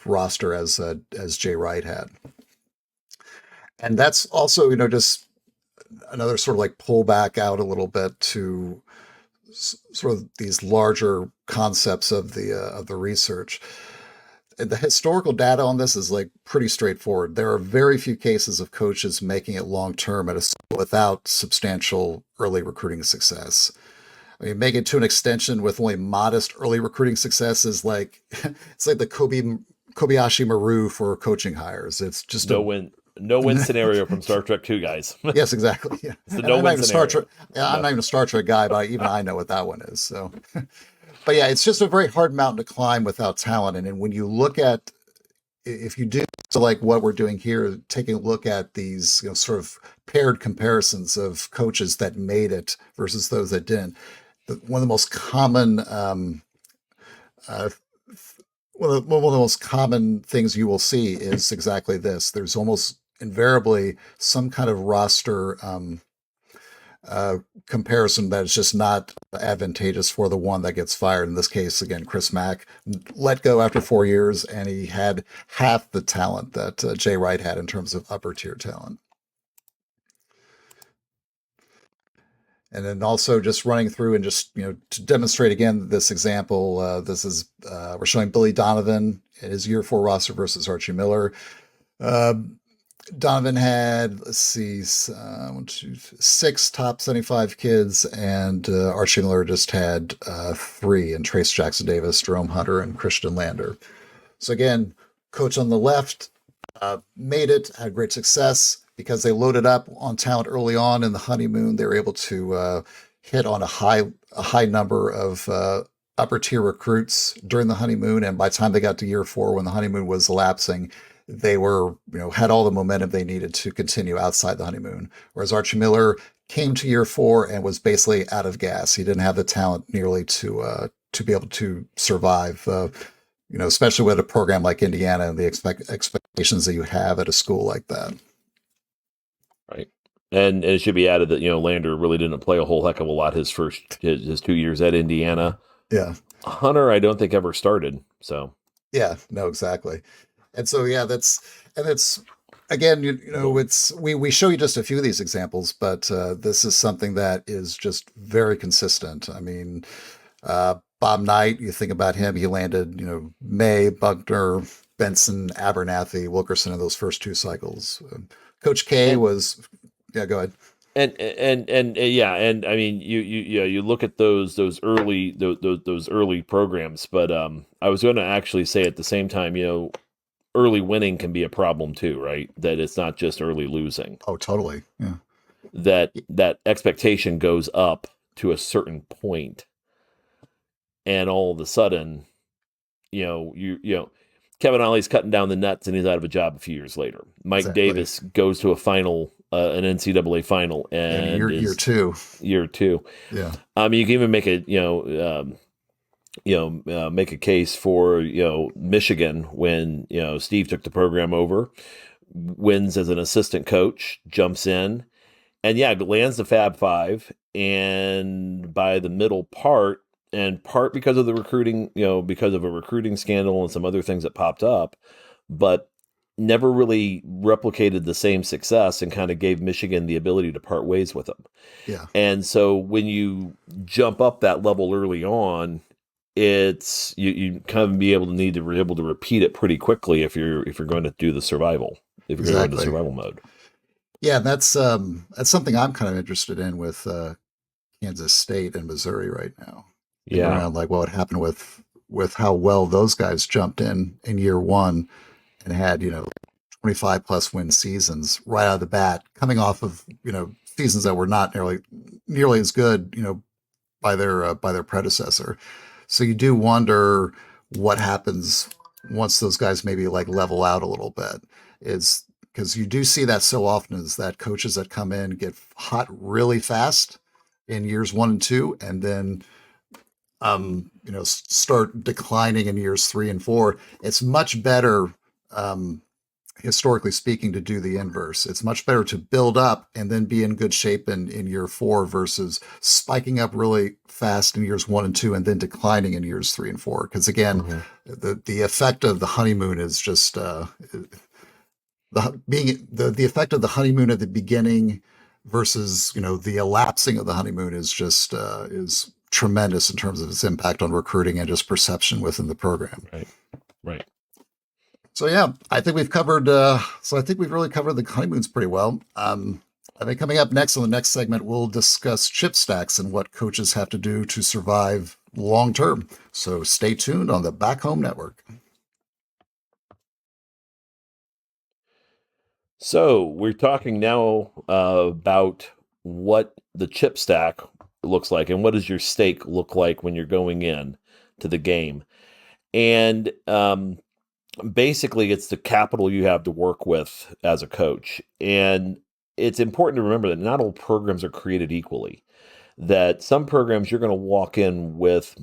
roster as Jay Wright had. And that's also, just another sort of like pull back out a little bit to sort of these larger concepts of the research. The historical data on this is like pretty straightforward. There are very few cases of coaches making it long-term at a school without substantial early recruiting success. I mean, making it to an extension with only modest early recruiting success is like, it's like the Kobayashi Maru for coaching hires. It's just
no win scenario from Star Trek 2, guys.
Yes, exactly. Yeah.
It's a no-win scenario.
I'm not even a Star Trek guy, but even I know what that one is. So But yeah, it's just a very hard mountain to climb without talent. And when you look at, if you do so like what we're doing here, taking a look at these, sort of paired comparisons of coaches that made it versus those that didn't. One of the most common, uh, one of the most common things you will see is exactly this. There's almost invariably some kind of roster uh, comparison that is just not advantageous for the one that gets fired. In this case, again, Chris Mack let go after 4 years, and he had half the talent that Jay Wright had in terms of upper tier talent. And then also just running through and just, to demonstrate again this example, this is, we're showing Billy Donovan in his year 4 roster versus Archie Miller. Donovan had, let's see, 6 top 75 kids, and Archie Miller just had 3, and Trace Jackson Davis, Jerome Hunter, and Christian Lander. So again, coach on the left made it, had great success because they loaded up on talent early on in the honeymoon. They were able to hit on a high number of upper tier recruits during the honeymoon, and by the time they got to year 4, when the honeymoon was elapsing, they were, had all the momentum they needed to continue outside the honeymoon. Whereas Archie Miller came to year 4 and was basically out of gas. He didn't have the talent nearly to be able to survive. Especially with a program like Indiana and the expectations that you have at a school like that.
Right. And it should be added that, Lander really didn't play a whole heck of a lot his 2 years at Indiana.
Yeah.
Hunter, I don't think ever started. So.
Yeah, no, exactly. And so, yeah, it's again, we show you just a few of these examples, but this is something that is just very consistent. I mean, Bob Knight, you think about him, he landed, May, Buckner, Benson, Abernathy, Wilkerson in those first 2 cycles. Coach K was, yeah, go ahead.
And yeah, and I mean, you look at those early programs, but I was going to actually say at the same time, early winning can be a problem too, right? That it's not just early losing.
Oh, totally. Yeah.
That expectation goes up to a certain point, and all of a sudden, Kevin Ollie's cutting down the nets and he's out of a job a few years later. Mike Davis goes to a final, an NCAA final, and
year 2.
Year 2.
Yeah.
I mean, you can even make make a case for, Michigan when, Steve took the program over, wins as an assistant coach, jumps in, and lands the Fab Five. And by the middle part because of the recruiting, because of a recruiting scandal and some other things that popped up, but never really replicated the same success and kind of gave Michigan the ability to part ways with them.
Yeah.
And so when you jump up that level early on, it's you kind of be able to repeat it pretty quickly if you're going to do the survival, if you're going to the survival mode.
Yeah, that's something I'm kind of interested in with Kansas State and Missouri right now.
Yeah,
around like what happened with how well those guys jumped in year 1 and had 25 plus win seasons right out of the bat, coming off of seasons that were not nearly as good by their predecessor. So you do wonder what happens once those guys maybe like level out a little bit, is because you do see that so often, is that coaches that come in get hot really fast in years 1 and 2, and then start declining in years 3 and 4. It's much better, historically speaking, to do the inverse. It's much better to build up and then be in good shape in year 4 versus spiking up really fast in years 1 and 2 and then declining in years 3 and 4. Because again, the effect of the honeymoon is just the effect of the honeymoon at the beginning versus the elapsing of the honeymoon is just is tremendous in terms of its impact on recruiting and just perception within the program.
Right.
So yeah, I think we've covered. We've really covered the honeymoons pretty well. I think coming up next on the next segment, we'll discuss chip stacks and what coaches have to do to survive long term. So stay tuned on the Back Home Network.
So we're talking now about what the chip stack looks like, and what does your stake look like when you're going in to the game. And basically, it's the capital you have to work with as a coach. And it's important to remember that not all programs are created equally, that some programs you're going to walk in with,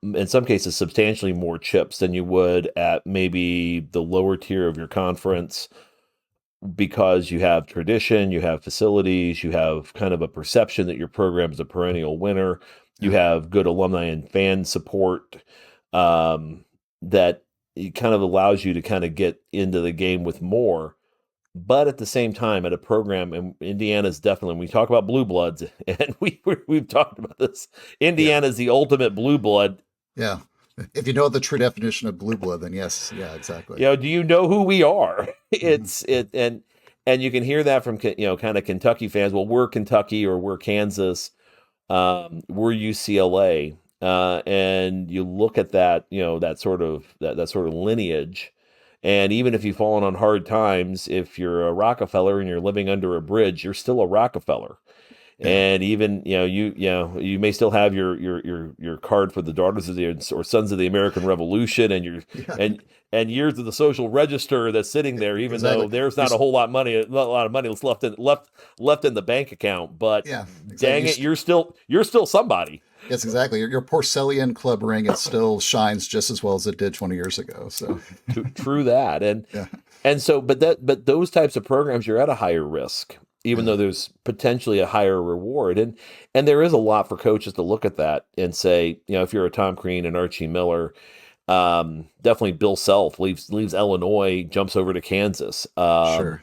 in some cases, substantially more chips than you would at maybe the lower tier of your conference, because you have tradition, you have facilities, you have kind of a perception that your program is a perennial winner, you have good alumni and fan support, that it kind of allows you to kind of get into the game with more. But at the same time, at a program, and Indiana's definitely, when we talk about blue bloods, and we've talked about this, Indiana's the ultimate blue blood.
Yeah. If you know the true definition of blue blood, then yes. Yeah, exactly.
Do you know who we are? And you can hear that from, kind of Kentucky fans. Well, we're Kentucky, or we're Kansas, we're UCLA. And you look at that, that sort of lineage. And even if you've fallen on hard times, if you're a Rockefeller and you're living under a bridge, you're still a Rockefeller. Yeah. And even, you may still have your card for the Daughters of or Sons of the American Revolution, and and years of the social register that's sitting there, even though there's not a lot of money that's left in the bank account. But dang it, you're still somebody.
Yes, exactly. Your Porcellian club ring, it still shines just as well as it did 20 years ago. So
true that. And so, but those types of programs, you're at a higher risk, even though there's potentially a higher reward. And there is a lot for coaches to look at that and say, if you're a Tom Crean and Archie Miller, definitely Bill Self leaves Illinois, jumps over to Kansas.
Sure.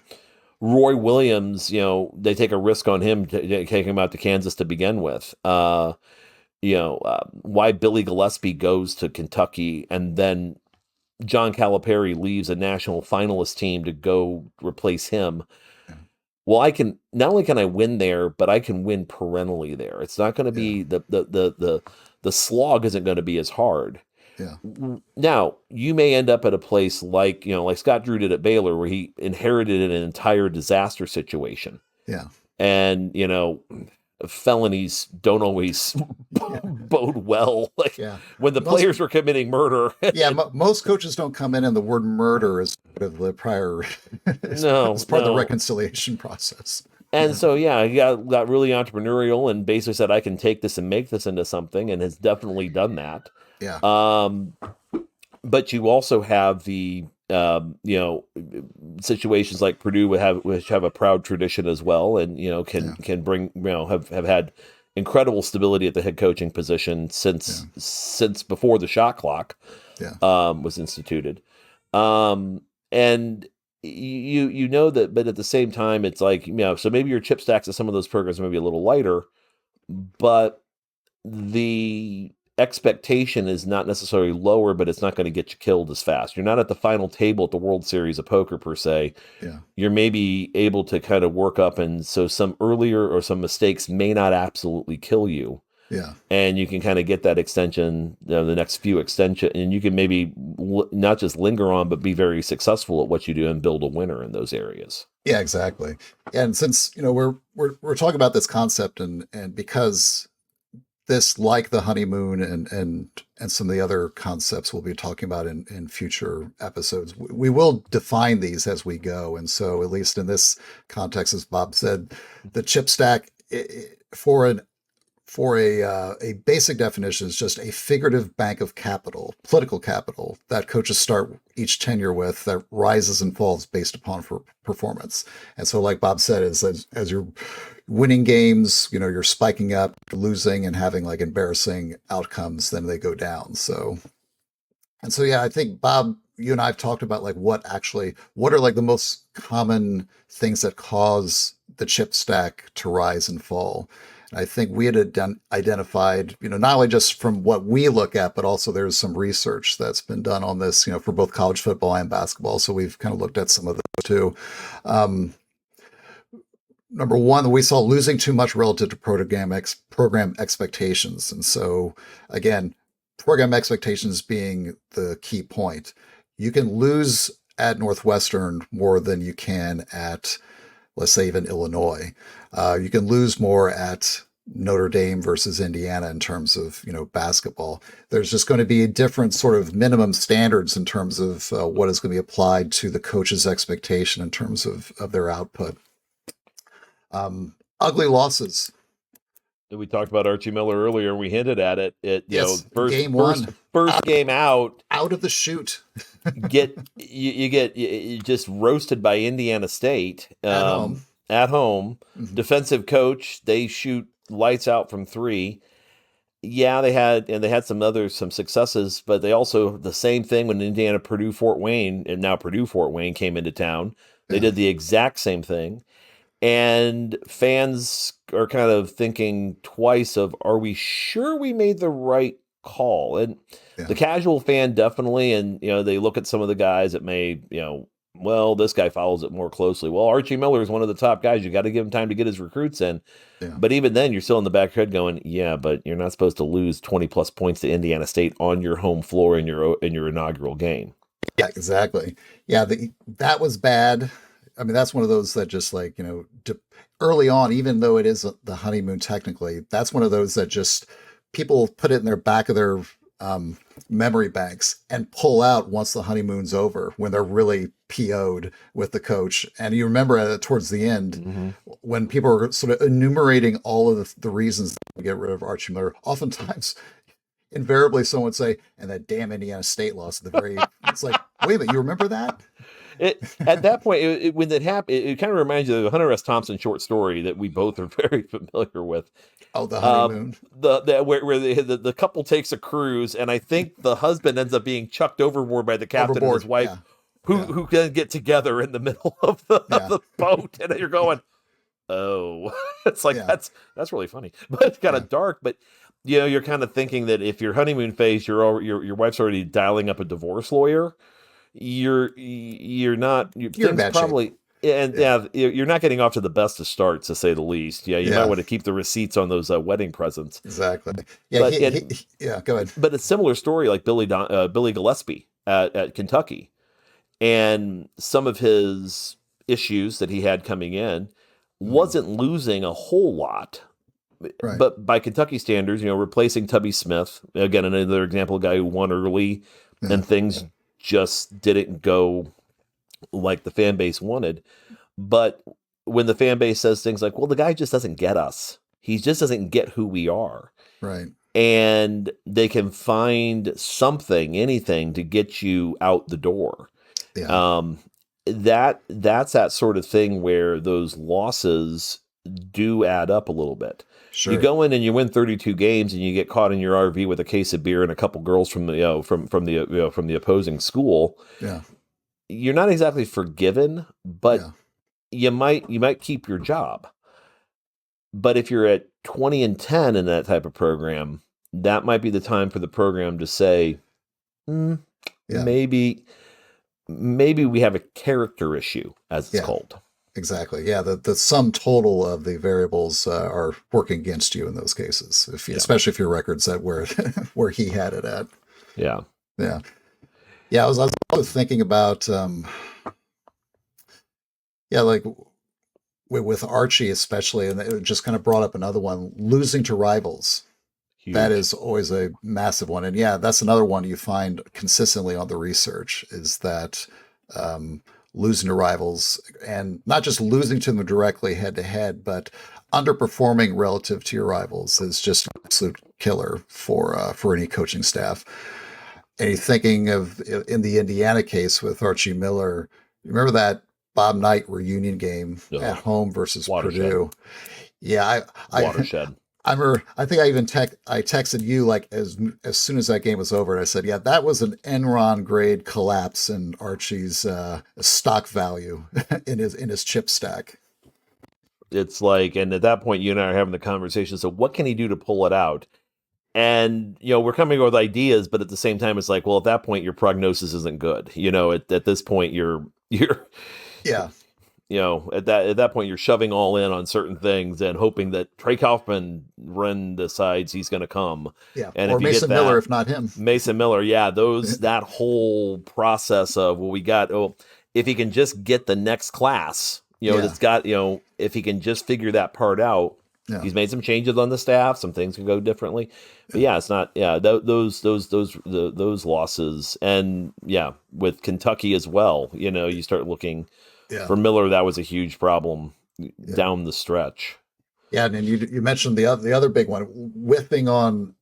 Roy Williams, they take a risk on him, taking him out to Kansas to begin with. Why Billy Gillespie goes to Kentucky, and then John Calipari leaves a national finalist team to go replace him. Yeah. Well, I can not only can I win there, but I can win perennially there. It's not going to be the slog isn't going to be as hard.
Yeah.
Now, you may end up at a place like Scott Drew did at Baylor, where he inherited an entire disaster situation.
Yeah.
And, felonies don't always bode well. When the players were committing murder.
Most coaches don't come in, and the word murder is part of the prior. It's part of the reconciliation process.
And so, he got really entrepreneurial and basically said, I can take this and make this into something, and has definitely done that.
Yeah.
But you also have the situations like Purdue which have a proud tradition as well, and can bring have had incredible stability at the head coaching position since before the shot clock was instituted. And that, but at the same time, it's like, so maybe your chip stacks of some of those programs may be a little lighter, but the expectation is not necessarily lower, but it's not going to get you killed as fast. You're not at the final table at the World Series of Poker per se.
Yeah.
You're maybe able to kind of work up, and so some earlier or some mistakes may not absolutely kill you.
Yeah.
And you can kind of get that extension, the next few extension, and you can maybe not just linger on, but be very successful at what you do and build a winner in those areas.
Yeah, exactly. And since, we're talking about this concept, and because this, like the honeymoon and some of the other concepts we'll be talking about in future episodes, we will define these as we go. And so, at least in this context, as Bob said, the chip stack for a basic definition is just a figurative bank of capital, political capital, that coaches start each tenure with, that rises and falls based upon performance. And so, like Bob said, as you're winning games, you're spiking up, losing and having like embarrassing outcomes, then they go down. So I think, Bob, you and I have talked about like what are like the most common things that cause the chip stack to rise and fall. And I think we had identified, not only just from what we look at, but also there's some research that's been done on this, for both college football and basketball. So we've kind of looked at some of those too. Number one, we saw losing too much relative to program expectations. And so, again, program expectations being the key point. You can lose at Northwestern more than you can at, let's say, even Illinois. You can lose more at Notre Dame versus Indiana in terms of, basketball. There's just going to be different sort of minimum standards in terms of what is going to be applied to the coach's expectation in terms of their output. Ugly losses.
We talked about Archie Miller earlier, and we hinted at it.
Game one,
first game out
of the chute.
you get just roasted by Indiana State
At home.
Mm-hmm. Defensive coach, they shoot lights out from three. Yeah, they had some successes, but they also, the same thing when Indiana Fort Wayne came into town. They did the exact same thing. And fans are kind of thinking twice of, are we sure we made the right call? And the casual fan definitely, and they look at some of the guys that may, well, this guy follows it more closely. Well, Archie Miller is one of the top guys. You got to give him time to get his recruits in. Yeah. But even then, you're still in the back of your head going, yeah, but you're not supposed to lose 20 plus points to Indiana State on your home floor in your inaugural game.
Yeah, exactly. Yeah, that was bad. I mean, that's one of those that just early on, even though it is the honeymoon technically, that's one of those that just people put it in their back of their memory banks and pull out once the honeymoon's over, when they're really PO'd with the coach. And you remember towards the end, when people are sort of enumerating all of the reasons to get rid of Archie Miller, oftentimes, invariably someone would say, and that damn Indiana State loss at the very, it's like, wait a minute, you remember that?
At that point, when that happened, it kind of reminds you of the Hunter S. Thompson short story that we both are very familiar with.
Oh, the honeymoon.
Where the couple takes a cruise, and I think the husband ends up being chucked overboard by the captain and his wife, who then get together in the middle of the boat, and you're going, oh, it's like that's really funny, but it's kind of dark. But you're kind of thinking that if your honeymoon phase, your wife's already dialing up a divorce lawyer. You're not. You're probably. And you're not getting off to the best of starts, to say the least. Yeah, you might want to keep the receipts on those wedding presents.
Exactly. Yeah, go ahead.
But a similar story like Billy Gillespie at Kentucky, and some of his issues that he had coming in wasn't losing a whole lot. Right. But by Kentucky standards, replacing Tubby Smith, again, another example, a guy who won early, and things just didn't go like the fan base wanted. But when the fan base says things like, well, the guy just doesn't get us. He just doesn't get who we are.
Right.
And they can find something, anything to get you out the door. Yeah. That's that sort of thing where those losses do add up a little bit. Sure. You go in and you win 32 games, and you get caught in your RV with a case of beer and a couple girls from the opposing school.
Yeah,
you're not exactly forgiven, but you might keep your job. But if you're at 20-10 in that type of program, that might be the time for the program to say, maybe we have a character issue, as it's called.
Exactly. Yeah, the sum total of the variables are working against you in those cases, especially if your record's at where he had it at.
Yeah.
Yeah. Yeah, I was also thinking about, like with Archie especially, and it just kind of brought up another one, losing to rivals. Huge. That is always a massive one. And that's another one you find consistently on the research, is that losing to rivals, and not just losing to them directly head to head, but underperforming relative to your rivals is just an absolute killer for any coaching staff. And you're thinking of, in the Indiana case with Archie Miller, remember that Bob Knight reunion game at home versus
Watershed.
Purdue? Yeah,
Watershed.
I remember, I think I even texted you like as soon as that game was over, and I said, that was an Enron grade collapse in Archie's stock value in his chip stack.
It's like, and at that point, you and I are having the conversation. So what can he do to pull it out? And, we're coming up with ideas, but at the same time, it's like, well, at that point, your prognosis isn't good. At this point, you're
yeah.
At that point, you're shoving all in on certain things and hoping that Trey Kaufman decides he's going to come.
Yeah, and or if Mason Miller, if not him.
Mason Miller, that whole process of, if he can just get the next class, that's got, if he can just figure that part out,
Yeah.
He's made some changes on the staff. Some things can go differently, but yeah, it's not. Yeah, those losses, and yeah, with Kentucky as well. You start looking for Miller. That was a huge problem down the stretch.
Yeah, and you mentioned the other big one, whiffing on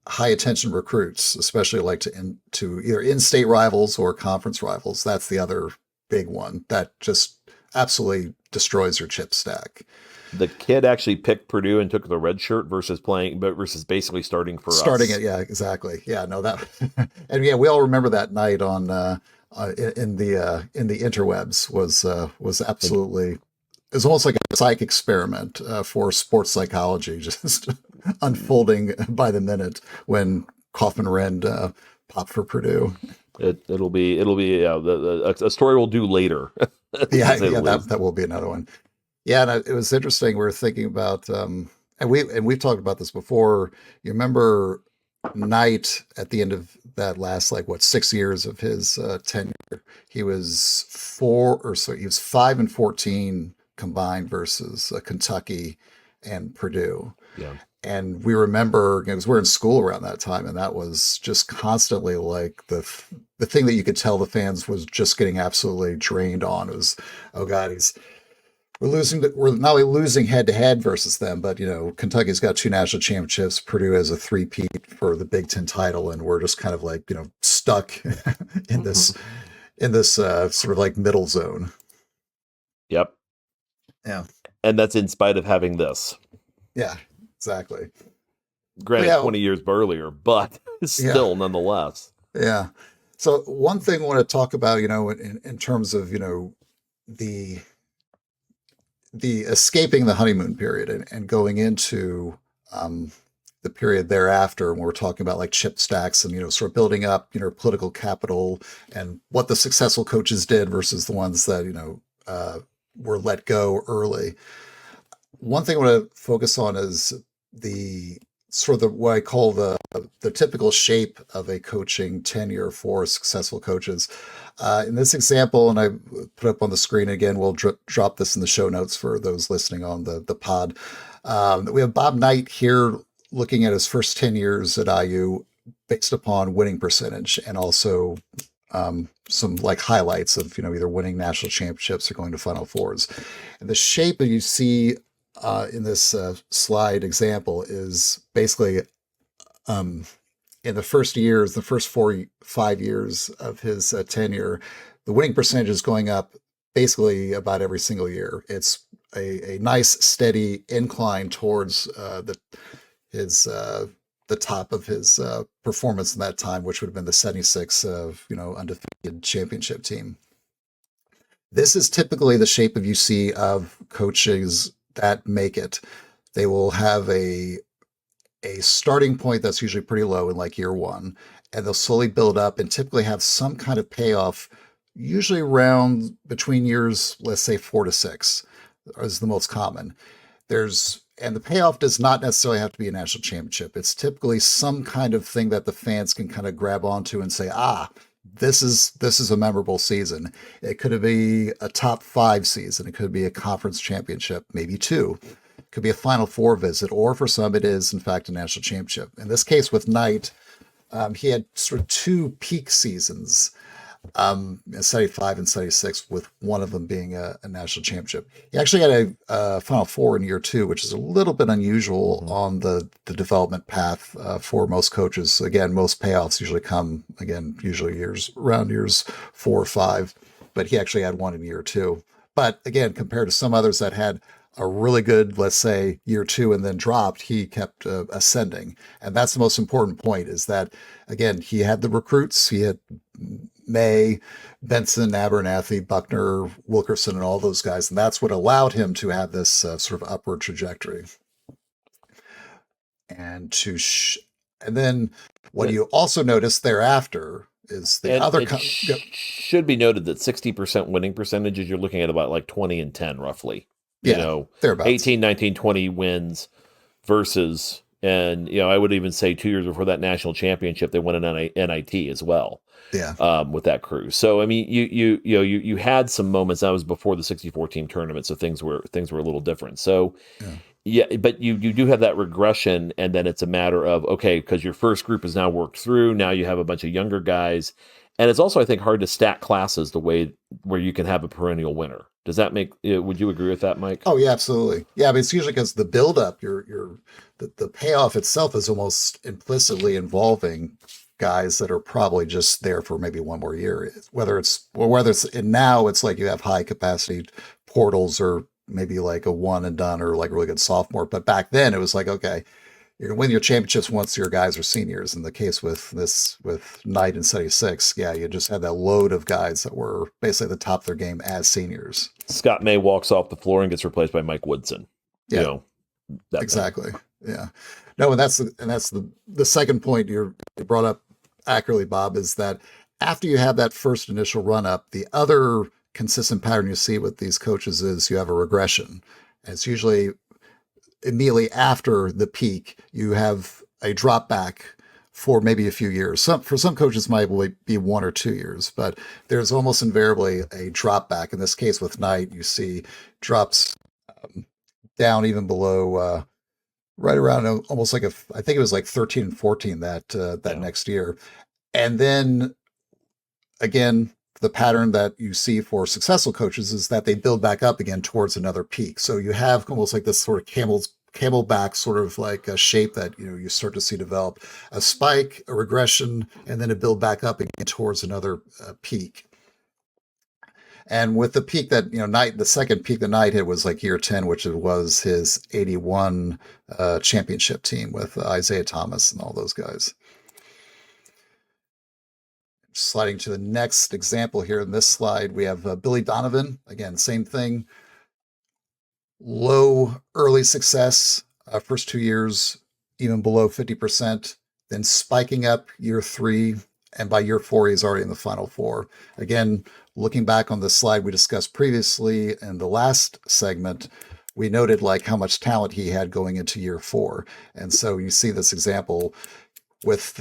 high attention recruits, especially like to either in-state rivals or conference rivals. That's the other big one that just absolutely destroys your chip stack.
The kid actually picked Purdue and took the red shirt versus basically starting us.
It, yeah, exactly. Yeah, no, that, and yeah, we all remember that night on in the interwebs was absolutely. It was almost like a psych experiment for sports psychology, just unfolding by the minute when Kaufman Rend popped for Purdue.
It'll be a story we'll do later.
That will be another one. Yeah, and it was interesting. We were thinking about, and we've talked about this before. You remember Knight at the end of that last 6 years of his tenure, he was 5-14 combined versus Kentucky and Purdue.
Yeah.
And we remember, because we're in school around that time, and that was just constantly like the thing that you could tell the fans was just getting absolutely drained on. It was, oh God, we're not only losing head to head versus them, but Kentucky's got 2 national championships. Purdue has a 3-peat for the Big Ten title, and we're just kind of stuck in this sort of like middle zone.
Yep.
Yeah.
And that's in spite of having this.
Yeah. Exactly.
Granted, 20 years earlier, but still nonetheless.
Yeah. So one thing I want to talk about, in terms of, the escaping the honeymoon period and going into the period thereafter, when we're talking about like chip stacks and, sort of building up, political capital and what the successful coaches did versus the ones that, were let go early. One thing I want to focus on is the sort of what I call the typical shape of a coaching tenure for successful coaches. In this example, and I put up on the screen again, we'll drop this in the show notes for those listening on the pod. We have Bob Knight here looking at his first 10 years at IU based upon winning percentage and also some highlights of either winning national championships or going to Final Fours. And the shape that you see in this slide example is basically in the first 4-5 years of his tenure, the winning percentage is going up basically about every single year. It's a nice steady incline towards the top of his performance in that time, which would have been the 76 undefeated championship team. This is typically the shape of you see of coaches that make it. They will have a starting point that's usually pretty low in year one, and they'll slowly build up and typically have some kind of payoff, usually around between years, let's say 4 to 6 is the most common. And the payoff does not necessarily have to be a national championship. It's typically some kind of thing that the fans can kind of grab onto and say, this is a memorable season. It could be a top 5 season. It could be a conference championship, maybe 2. It could be a Final Four visit, or for some, it is, in fact, a national championship. In this case with Knight, he had sort of 2 peak seasons, 75 and 76, with one of them being a national championship. He actually had a Final Four in year 2, which is a little bit unusual on the development path for most coaches. Again, most payoffs usually come, around years 4 or 5, but he actually had one in year 2. But again, compared to some others that had a really good, let's say, year 2 and then dropped, he kept ascending. And that's the most important point, is that, again, he had the recruits. He had May, Benson, Abernathy, Buckner, Wilkerson, and all those guys. And that's what allowed him to have this sort of upward trajectory. And then what you also notice thereafter is
should be noted that 60% winning percentages, you're looking at about 20 and 10 roughly.
Thereabouts.
18, 19, 20 wins versus And, I would even say 2 years before that national championship, they won an NIT as well.
Yeah.
With that crew. So, I mean, you had some moments. That was before the 64 team tournament. So things were a little different. So, yeah, but you do have that regression, and then it's a matter of, okay, because your first group is now worked through. Now you have a bunch of younger guys, and it's also, I think, hard to stack classes the way where you can have a perennial winner. Does that make? Would you agree with that, Mike?
Oh yeah, absolutely. Yeah, but it's usually because the buildup, the payoff itself is almost implicitly involving guys that are probably just there for maybe one more year. Whether it's and now it's like you have high capacity portals or maybe like a one and done or like a really good sophomore. But back then it was like, okay, you're gonna win your championships once your guys are seniors. In the case with Knight and 76, yeah, you just had that load of guys that were basically at the top of their game as seniors.
Scott May walks off the floor and gets replaced by Mike Woodson.
Yeah, exactly. Thing. Yeah, no, and that's the second point you brought up accurately, Bob, is that after you have that first initial run up, the other consistent pattern you see with these coaches is you have a regression. And it's usually immediately after the peak, you have a drop back for maybe a few years. For some coaches, might be 1 or 2 years, but there's almost invariably a drop back. In this case with Knight, you see drops down even below right around almost like I think it was like 13 and 14 that next year. And then again, the pattern that you see for successful coaches is that they build back up again towards another peak. So you have almost like this sort of camelback sort of like a shape that you start to see develop a spike, a regression, and then a build back up again towards another peak. And with the peak that Knight, the second peak that Knight hit was like year 10, which was his 81 championship team with Isaiah Thomas and all those guys. Sliding to the next example here in this slide, we have Billy Donovan. Again, same thing. Low early success, first 2 years, even below 50%, then spiking up year 3. And by year 4, he's already in the Final Four. Again, looking back on the slide we discussed previously in the last segment, we noted like how much talent he had going into year 4. And so you see this example with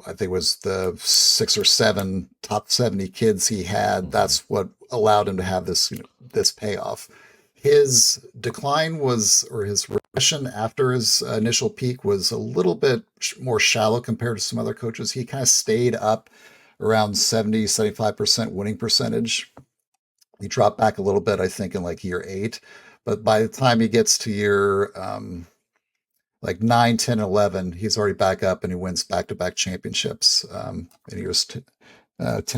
I think it was the 6 or 7 top 70 kids he had. That's what allowed him to have this payoff. His decline or his regression after his initial peak was a little bit more shallow compared to some other coaches. He kind of stayed up around 75% winning percentage. He dropped back a little bit, I think, in like year 8. But by the time he gets to year like 9, 10, 11, he's already back up and he wins back-to-back championships in years 10,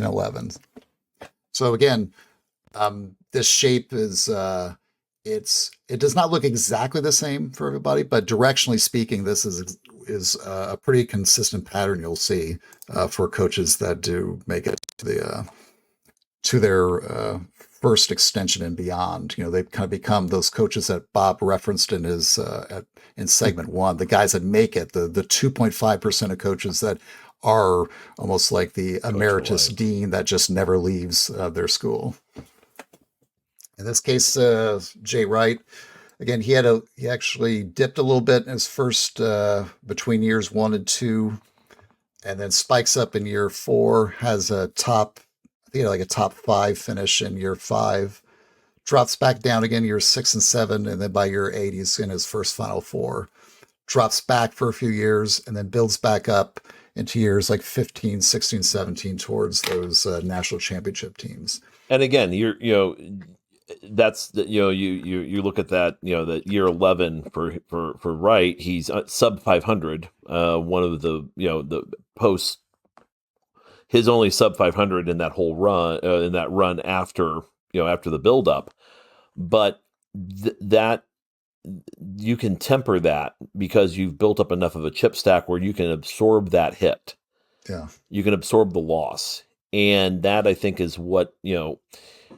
11. So again, this shape is it does not look exactly the same for everybody, but directionally speaking, this is a pretty consistent pattern you'll see for coaches that do make it to their first extension and beyond. They kind of become those coaches that Bob referenced in his in segment 1, the guys that make it, the 2.5% of coaches that are almost like the emeritus dean that just never leaves their school. In this case, Jay Wright, again, he actually dipped a little bit in his first between years 1 and 2, and then spikes up in year 4, has a top 5 finish in year 5, drops back down again year 6 and 7, and then by year 8, he's in his first Final Four, drops back for a few years, and then builds back up into years like 15, 16, 17 towards those national championship teams.
And again, that's you look at that, the year 11 for Wright, he's sub 500, one of the post, his only sub 500 in that whole run, in that run after the buildup. But that you can temper that because you've built up enough of a chip stack where you can absorb that hit.
Yeah,
you can absorb the loss, and that I think is what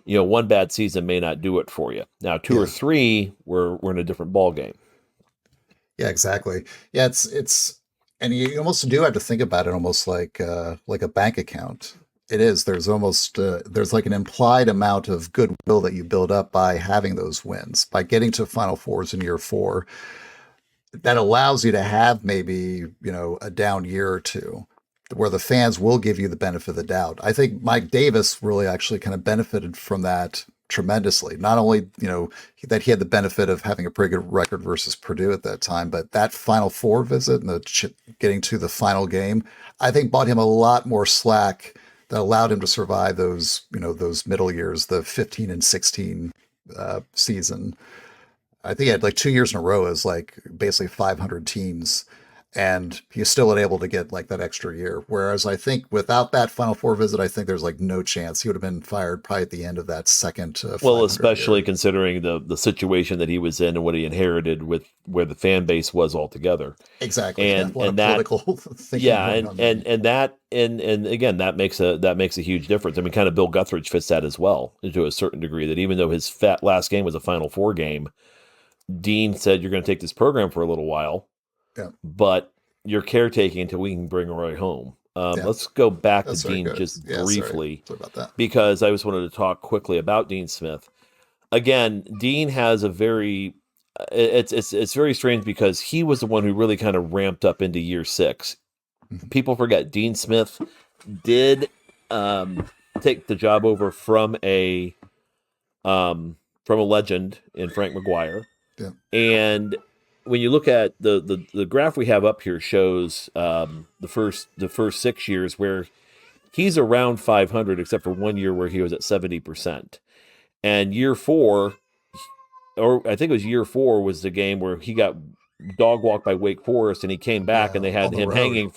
one bad season may not do it for you. Now 2 or 3, we're in a different ball game.
Yeah, exactly. Yeah, it's. And you almost do have to think about it almost like a bank account. It is. There's almost there's like an implied amount of goodwill that you build up by having those wins, by getting to Final Fours in year 4. that allows you to have maybe, a down year or two where the fans will give you the benefit of the doubt. I think Mike Davis really actually kind of benefited from that tremendously. Not only, that he had the benefit of having a pretty good record versus Purdue at that time, but that Final Four visit and getting to the final game, I think bought him a lot more slack that allowed him to survive those, those middle years, the 15 and 16 season. I think he had like 2 years in a row as like basically 500 teams, and he's still able to get like that extra year. Whereas I think without that Final Four visit, I think there's like no chance he would have been fired probably at the end of that second.
Well, especially considering the situation that he was in and what he inherited with where the fan base was altogether.
Exactly,
and that political thinking. Yeah, and again, that makes a huge difference. I mean, kind of Bill Guthridge fits that as well to a certain degree. That even though his last game was a Final Four game, Dean said, "You're going to take this program for a little while." Yeah. But you're caretaking until we can bring Roy home. Let's go back to Dean just briefly,
sorry about that.
Because I just wanted to talk quickly about Dean Smith. Again, Dean has a very, it's very strange because he was the one who really kind of ramped up into year 6. People forget Dean Smith did take the job over from a legend in Frank McGuire.
Yeah.
And when you look at the graph we have up here shows the first 6 years where he's around 500, except for 1 year where he was at 70%. And year 4, or I think it was year 4, was the game where he got dog walked by Wake Forest, and he came back and they had him hanging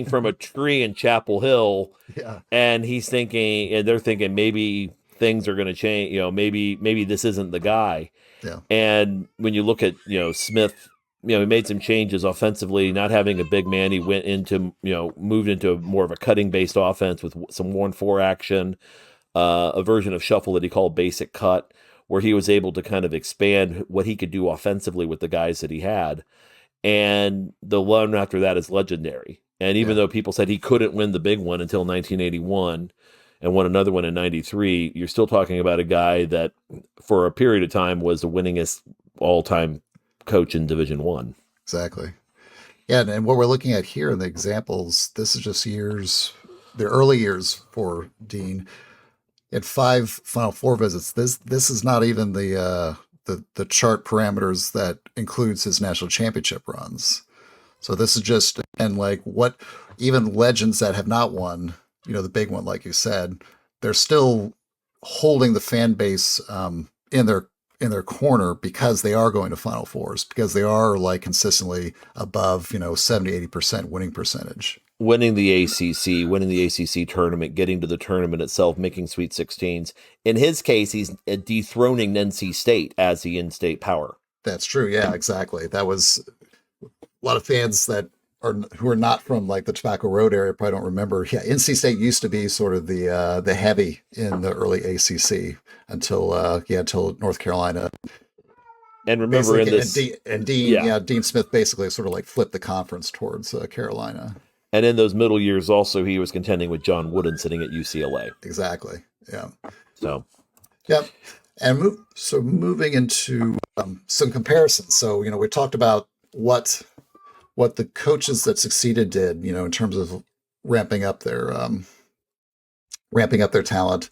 from a tree in Chapel Hill.
Yeah.
And he's thinking, and they're thinking maybe things are going to change. Maybe this isn't the guy.
Yeah.
And when you look at, Smith, he made some changes offensively, not having a big man. He went into, moved into more of a cutting based offense with some 1-4 action, a version of shuffle that he called basic cut, where he was able to kind of expand what he could do offensively with the guys that he had. And the one after that is legendary. And even though people said he couldn't win the big one until 1981, and won another one in 93, you're still talking about a guy that for a period of time was the winningest all-time coach in Division I.
Exactly. Yeah, and what we're looking at here in the examples, this is just the early years for Dean. He had 5 Final Four visits. This is not even the chart parameters that includes his national championship runs. So this is just, and like what even legends that have not won, the big one, like you said, they're still holding the fan base in their corner because they are going to Final Fours, because they are like consistently above, 70-80% winning percentage.
Winning the ACC tournament, getting to the tournament itself, making Sweet 16s. In his case, he's dethroning NC State as the in-state power.
That's true. Yeah, exactly. That was a lot of fans who are not from like the Tobacco Road area probably don't remember. Yeah, NC State used to be sort of the heavy in the early ACC until North Carolina.
And remember in this,
Dean Smith basically sort of like flipped the conference towards Carolina.
And in those middle years, also he was contending with John Wooden sitting at UCLA.
Exactly. Yeah.
So.
Yep. And moving into some comparisons. So we talked about what the coaches that succeeded did, in terms of ramping up their talent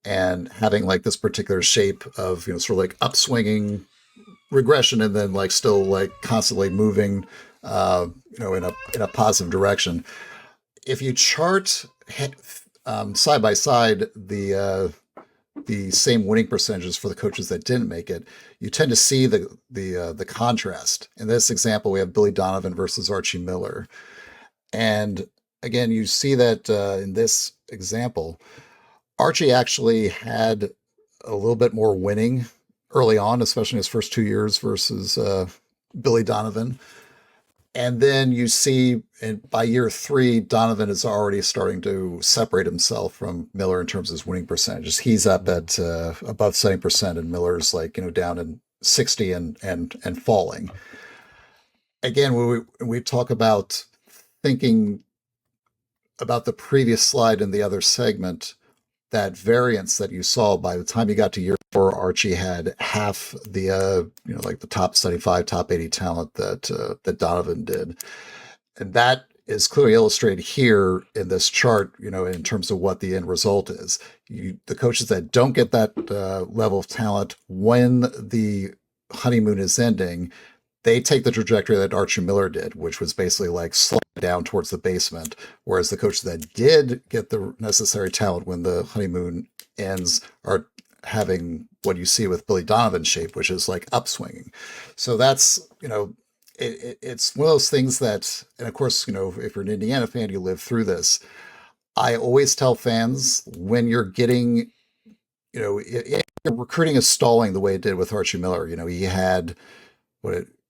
and having like this particular shape of, sort of like upswinging regression and then like still like constantly moving, in a positive direction. If you chart side by side the same winning percentages for the coaches that didn't make it, you tend to see the contrast. In this example, we have Billy Donovan versus Archie Miller. And again, you see that in this example, Archie actually had a little bit more winning early on, especially in his first 2 years versus Billy Donovan. And then you see by year 3, Donovan is already starting to separate himself from Miller in terms of his winning percentages. He's up at above 70%, and Miller's like, down in 60 and falling. Again, when we talk about thinking about the previous slide in the other segment, that variance that you saw by the time you got to year 4, Archie had half the like the top 75, top 80 talent that Donovan did, and that is clearly illustrated here in this chart. In terms of what the end result is, the coaches that don't get that level of talent when the honeymoon is ending, they take the trajectory that Archie Miller did, which was basically like slide down towards the basement. Whereas the coaches that did get the necessary talent when the honeymoon ends are having what you see with Billy Donovan's shape, which is like upswinging. So that's, it's one of those things that, and of course, if you're an Indiana fan, you live through this. I always tell fans when you're getting, if your recruiting is stalling the way it did with Archie Miller. He had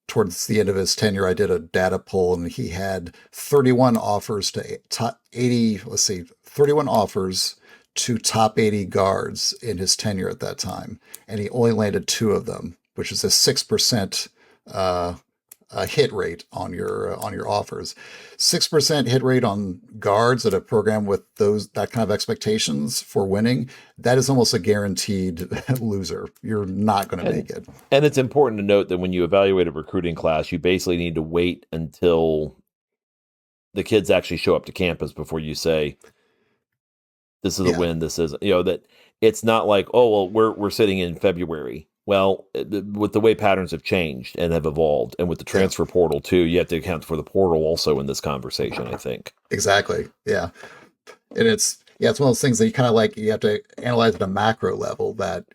towards the end of his tenure, I did a data poll, and he had 31 offers to top 80. Let's see, 31 offers to top 80 guards in his tenure at that time, and he only landed 2 of them, which is a 6% hit rate on your offers. 6% hit rate on guards at a program with that kind of expectations for winning, that is almost a guaranteed loser. You're not going to make it.
And it's important to note that when you evaluate a recruiting class, you basically need to wait until the kids actually show up to campus before you say, this is a win, this isn't. That it's not like, oh, well, we're sitting in February. Well, with the way patterns have changed and have evolved, and with the transfer portal too, you have to account for the portal also in this conversation, I think.
Exactly. Yeah. And it's one of those things that you have to analyze at a macro level that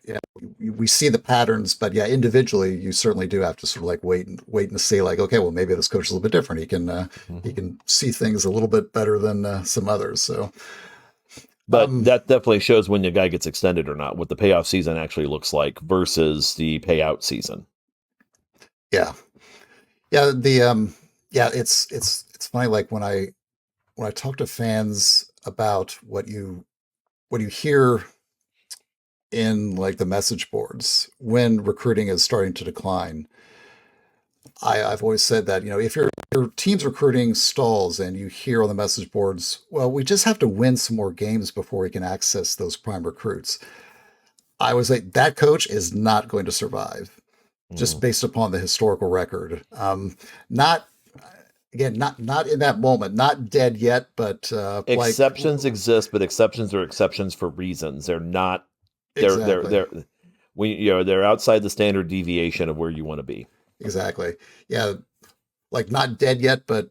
we see the patterns, but individually you certainly do have to sort of like wait and see, like, okay, well, maybe this coach is a little bit different. He can see things a little bit better than some others. So.
But that definitely shows when the guy gets extended or not, what the payoff season actually looks like versus the payout season.
Yeah. Yeah. It's funny. Like when I talk to fans about what you hear in like the message boards when recruiting is starting to decline, I've always said that, if your team's recruiting stalls and you hear on the message boards, well, we just have to win some more games before we can access those prime recruits. I would say that coach is not going to survive just based upon the historical record. Not in that moment, not dead yet, but
exceptions exist, but exceptions are exceptions for reasons. They're not, they're outside the standard deviation of where you want to be.
Exactly. Yeah. Like not dead yet, but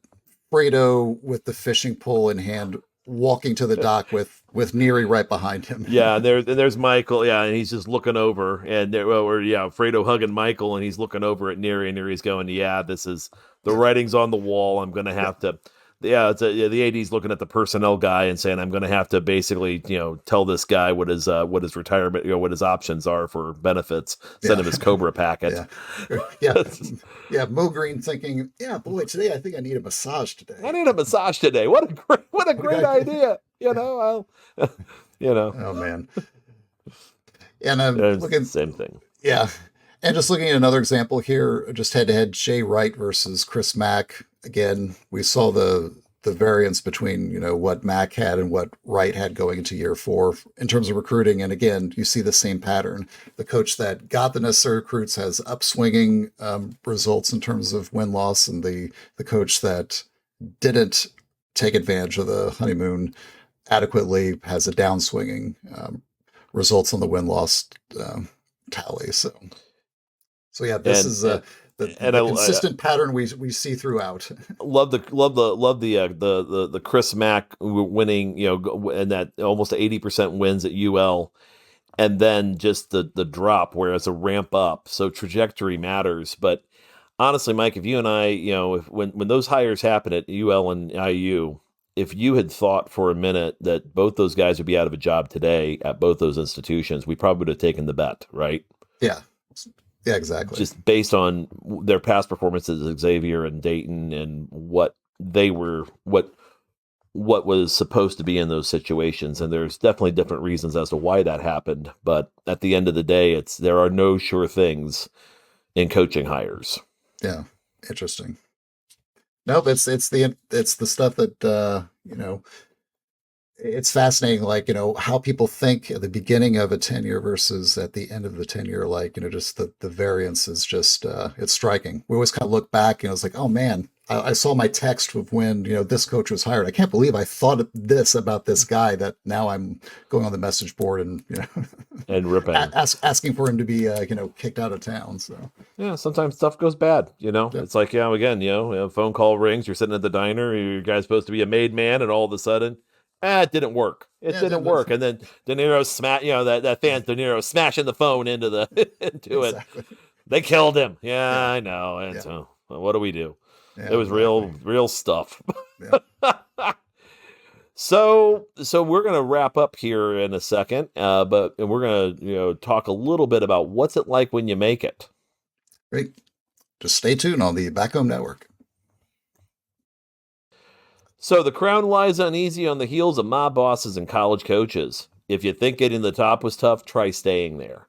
Fredo with the fishing pole in hand, walking to the dock with Neary right behind him.
Yeah. There's Michael. Yeah. And he's just looking over Fredo hugging Michael, and he's looking over at Neary, and Neary's going, this is the writing's on the wall. I'm going to have to, the AD's looking at the personnel guy and saying, I'm going to have to basically, tell this guy what his retirement, what his options are for benefits. Send him his Cobra packet.
Yeah. Mo Green thinking, boy, today I think I need a massage today.
What a great idea. Oh
man. And I'm looking
same thing.
Yeah. And just looking at another example here, just head to head, Jay Wright versus Chris Mack. Again, we saw the variance between, what Mack had and what Wright had going into year 4 in terms of recruiting. And again, you see the same pattern. The coach that got the necessary recruits has upswinging results in terms of win-loss, and the coach that didn't take advantage of the honeymoon adequately has a downswinging results on the win-loss tally. So yeah, this is the consistent pattern we see throughout.
Love the Chris Mack winning, and that almost 80% wins at UL, and then just the drop, whereas a ramp up. So trajectory matters. But honestly, Mike, if you and I, when those hires happen at UL and IU, if you had thought for a minute that both those guys would be out of a job today at both those institutions, we probably would have taken the bet, right?
Yeah. Yeah, exactly.
Just based on their past performances at Xavier and Dayton and what they were, what was supposed to be in those situations. And there's definitely different reasons as to why that happened. But at the end of the day, there are no sure things in coaching hires.
Yeah. Interesting. Nope. It's the stuff that, it's fascinating, like, how people think at the beginning of a tenure versus at the end of the tenure, like, just the variance is just, it's striking. We always kind of look back, it's like, oh man, I saw my text of when, this coach was hired. I can't believe I thought this about this guy that now I'm going on the message board and,
and ripping,
asking for him to be, kicked out of town. So
yeah, sometimes stuff goes bad,
Yep.
It's like, again, a phone call rings, you're sitting at the diner, your guy's supposed to be a made man, and all of a sudden, it didn't work. It didn't work. And then De Niro that fan De Niro smashing the phone into
exactly.
it. They killed him. Yeah, I know. And so what do we do?
Yeah,
it was real stuff.
Yeah.
So we're going to wrap up here in a second, but we're going to talk a little bit about what's it like when you make it.
Great. Just stay tuned on the Back Home Network.
So the crown lies uneasy on the heels of mob bosses and college coaches. If you think getting to the top was tough, try staying there.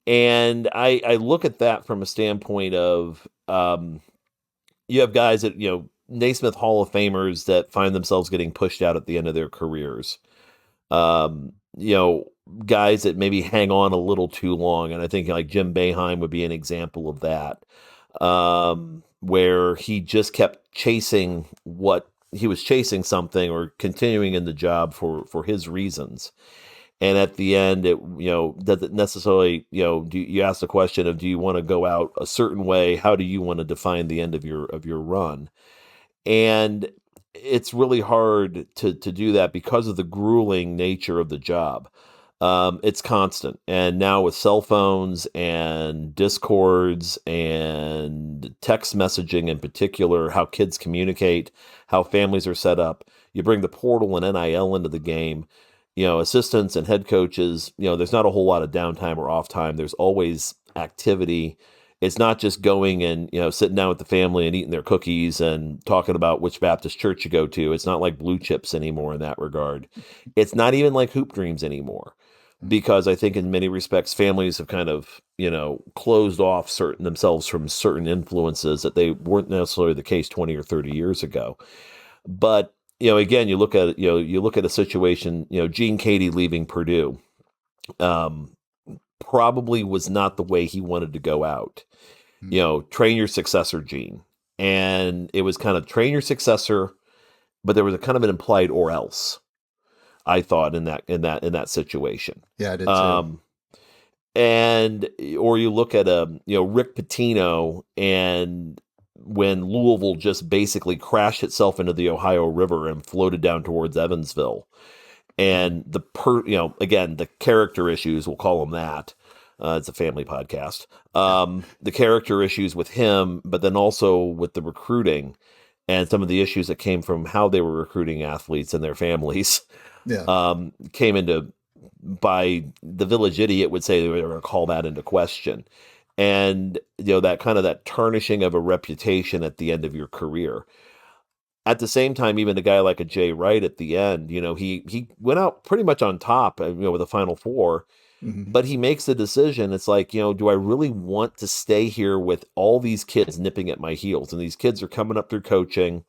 And I look at that from a standpoint of you have guys that, Naismith Hall of Famers that find themselves getting pushed out at the end of their careers. Guys that maybe hang on a little too long. And I think like Jim Boeheim would be an example of that, where he just kept chasing he was chasing something or continuing in the job for his reasons. And at the end, it, doesn't necessarily, you ask the question of, do you want to go out a certain way? How do you want to define the end of your run? And it's really hard to do that because of the grueling nature of the job. It's constant. And now with cell phones and discords and text messaging in particular, how kids communicate, how families are set up, you bring the portal and NIL into the game, assistants and head coaches, there's not a whole lot of downtime or off time. There's always activity. It's not just going and, sitting down with the family and eating their cookies and talking about which Baptist church you go to. It's not like Blue Chips anymore in that regard. It's not even like Hoop Dreams anymore, because I think in many respects, families have kind of, closed off themselves from certain influences that they weren't necessarily the case 20 or 30 years ago. But, again, you look at a situation, Gene Katie leaving Purdue, probably was not the way he wanted to go out. Train your successor, Gene. And it was kind of train your successor, but there was a kind of an implied or else, I thought, in that situation.
Yeah, I did too.
Or you look at Rick Pitino, and when Louisville just basically crashed itself into the Ohio River and floated down towards Evansville, and the character issues, we'll call them that. It's a family podcast. The character issues with him, but then also with the recruiting and some of the issues that came from how they were recruiting athletes and their families. Came into, by the village idiot would say they were going to call that into question. And, that kind of that tarnishing of a reputation at the end of your career. At the same time, even a guy like a Jay Wright at the end, he went out pretty much on top, with the Final Four, but he makes the decision. It's like, do I really want to stay here with all these kids nipping at my heels? And these kids are coming up through coaching,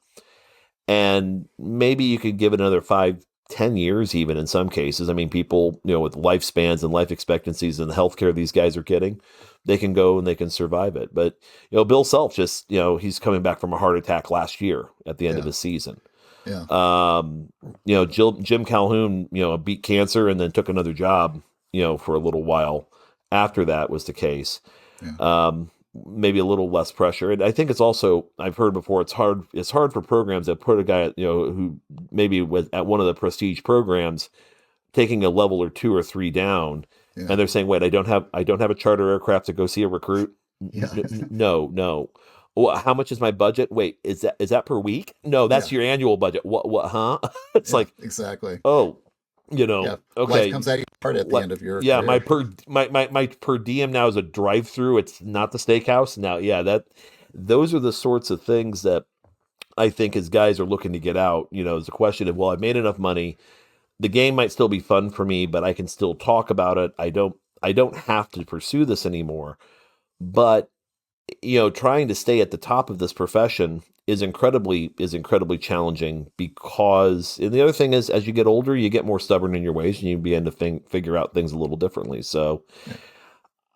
and maybe you could give it another 5-10 years, even in some cases. I mean, people, with lifespans and life expectancies and the healthcare these guys are getting, they can go and they can survive it. But, Bill Self just, he's coming back from a heart attack last year at the end of his season. Jim Calhoun, beat cancer and then took another job, for a little while after that was the case. Maybe a little less pressure. And I think it's also, I've heard before, it's hard for programs that put a guy, who maybe was at one of the prestige programs taking a level or 2 or 3 down. And they're saying, wait, I don't have a charter aircraft to go see a recruit. No. Well, how much is my budget? Wait, is that per week? No, that's your annual budget. What, huh? It's like, exactly. Oh, okay.
Life comes at you hard at the end of your
career. My
My
per diem now is a drive-through. It's not the steakhouse now. Those are the sorts of things that I think as guys are looking to get out, is a question of, well, I've made enough money. The game might still be fun for me, but I can still talk about it. I don't have to pursue this anymore. But, trying to stay at the top of this profession is incredibly challenging because, and the other thing is, as you get older, you get more stubborn in your ways and you begin to figure out things a little differently. So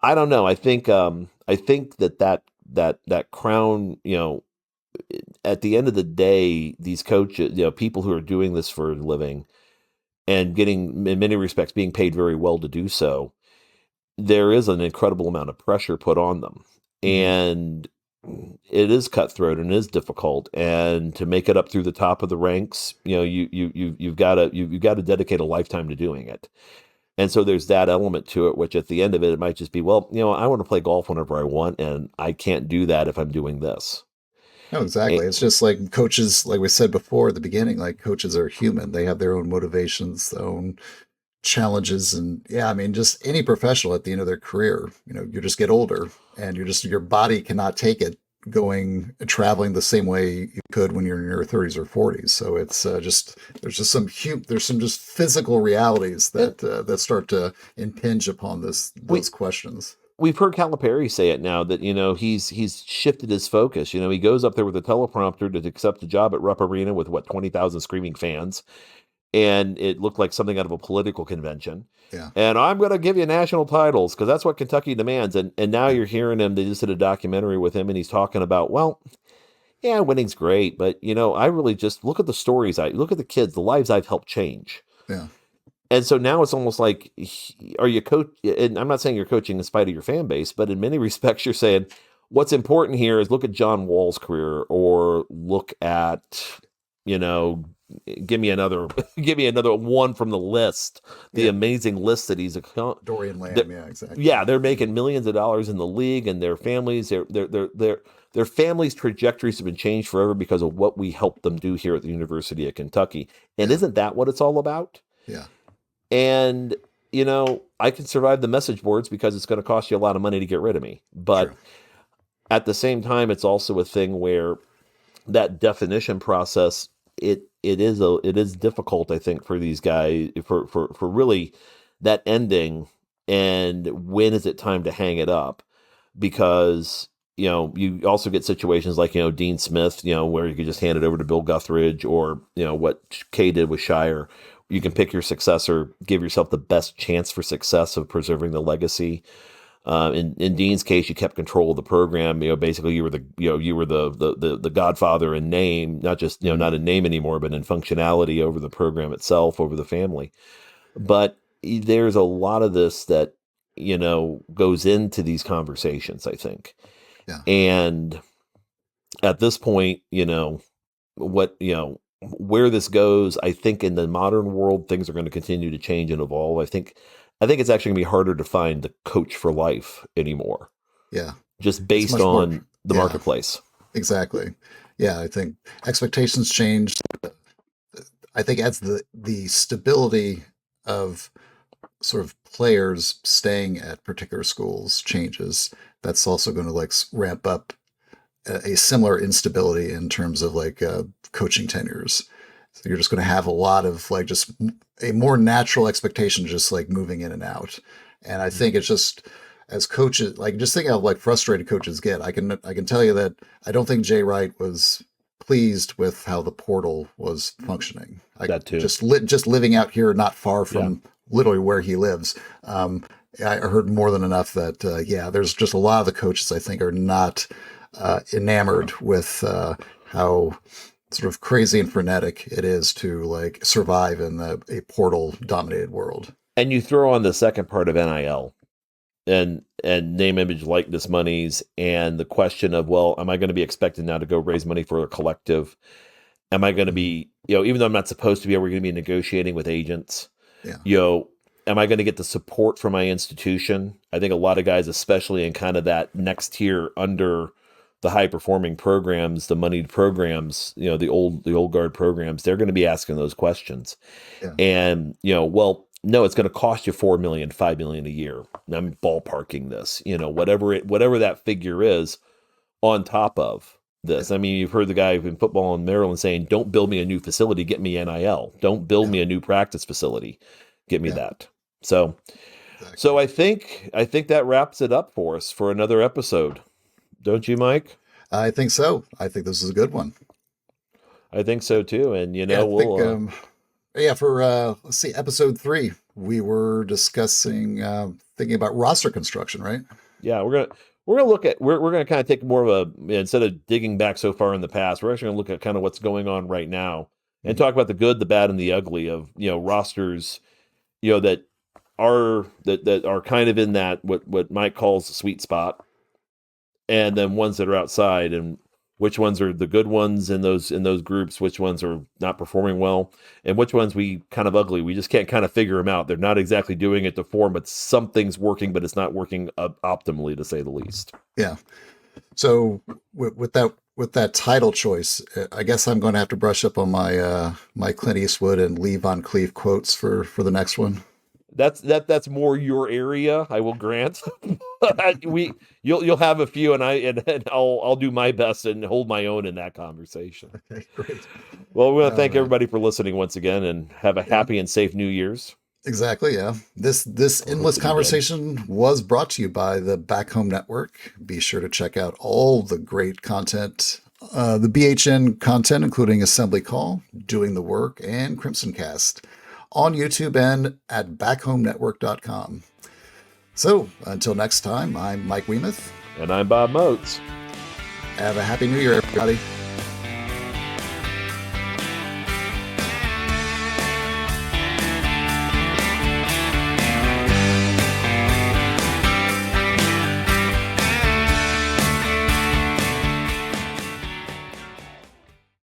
I don't know. I think that crown, at the end of the day, these coaches, people who are doing this for a living and getting, in many respects, being paid very well to do so, there is an incredible amount of pressure put on them. And it is cutthroat and it is difficult. And to make it up through the top of the ranks, you've got to dedicate a lifetime to doing it. And so there's that element to it, which at the end of it might just be, well, I want to play golf whenever I want, and I can't do that if I'm doing this.
No, exactly. It's just like coaches, like we said before at the beginning, like coaches are human. They have their own motivations, their own challenges. And just any professional at the end of their career, you just get older and your body cannot take it traveling the same way you could when you're in your 30s or 40s. So it's there's some physical realities that start to impinge upon those questions.
We've heard Calipari say it now that, he's shifted his focus. He goes up there with a teleprompter to accept a job at Rupp Arena with 20,000 screaming fans. And it looked like something out of a political convention.
Yeah. And
I'm going to give you national titles because that's what Kentucky demands. And now you're hearing him. They just did a documentary with him and he's talking about, well, yeah, winning's great. But, I really just look at the stories. Look at the kids, the lives I've helped change.
Yeah.
And so now it's almost like, are you coach? And I'm not saying you're coaching in spite of your fan base, but in many respects, you're saying what's important here is look at John Wall's career or look at, give me another one from the list. The amazing list that he's
Dorian Lamb, exactly.
Yeah, they're making millions of dollars in the league, and their families, their families' trajectories have been changed forever because of what we helped them do here at the University of Kentucky. And isn't that what it's all about?
Yeah.
And I can survive the message boards because it's going to cost you a lot of money to get rid of me. But at the same time, it's also a thing where that definition process, it is difficult, I think, for these guys for really that ending and when is it time to hang it up? Because you also get situations like Dean Smith, where you could just hand it over to Bill Guthridge, or what Kay did with Shire. You can pick your successor, give yourself the best chance for success of preserving the legacy. In Dean's case, you kept control of the program. Basically, you were the Godfather in name, not just not in name anymore, but in functionality over the program itself, over the family. But there's a lot of this that goes into these conversations, I think.
Yeah.
And at this point, where this goes, I think in the modern world, things are going to continue to change and evolve. I think it's actually going to be harder to find the coach for life anymore.
Yeah.
Just based on the marketplace.
Exactly. Yeah. I think expectations change. I think as the stability of sort of players staying at particular schools changes, that's also going to ramp up a similar instability in terms of coaching tenures. So you're just going to have a lot of just a more natural expectation, just moving in and out. And I think it's just as coaches, just think how frustrated coaches get. I can tell you that I don't think Jay Wright was pleased with how the portal was functioning.
That too.
Just living out here, not far from literally where he lives. I heard more than enough that there's just a lot of the coaches I think are not enamored with how sort of crazy and frenetic it is to survive in a portal dominated world.
And you throw on the second part of NIL and name, image, likeness monies, and the question of, well, am I going to be expected now to go raise money for a collective? Am I going to be, even though I'm not supposed to be, are we going to be negotiating with agents?
Yeah.
Am I going to get the support from my institution? I think a lot of guys, especially in kind of that next tier under the high performing programs, the moneyed programs, the old guard programs, they're going to be asking those questions.
Yeah.
And, well, no, it's going to cost you $4 million, $5 million a year. I'm ballparking this, whatever that figure is on top of this. I mean, you've heard the guy in football in Maryland saying, don't build me a new facility, get me NIL. Don't build me a new practice facility, get me that. So,
exactly.
So I think that wraps it up for us for another episode. Don't you, Mike?
I think so. I think this is a good one.
I think so too. And
yeah, for let's see, episode 3, we were discussing thinking about roster construction, right?
Yeah, we're gonna look at we're gonna kind of take more of a, instead of digging back so far in the past, we're actually gonna look at kind of what's going on right now and talk about the good, the bad, and the ugly of rosters, that are kind of in that what Mike calls the sweet spot, and then ones that are outside, and which ones are the good ones in those groups, which ones are not performing well, and which ones we kind of ugly. We just can't kind of figure them out. They're not exactly doing it to form, but something's working, but it's not working optimally, to say the least.
Yeah. So with that title choice, I guess I'm going to have to brush up on my my Clint Eastwood and Lee Von Cleef quotes for the next one.
That's more your area, I will grant. You'll have a few, and I'll do my best and hold my own in that conversation.
Okay, great.
Well, we want to thank everybody for listening once again, and have a happy and safe New Year's.
Exactly. Yeah. This endless conversation was brought to you by the Back Home Network. Be sure to check out all the great content, the BHN content, including Assembly Call, Doing the Work, and Crimson Cast, on YouTube and at backhomenetwork.com. So until next time, I'm Mike Wiemuth.
And I'm Bob Moats.
Have a happy New Year, everybody.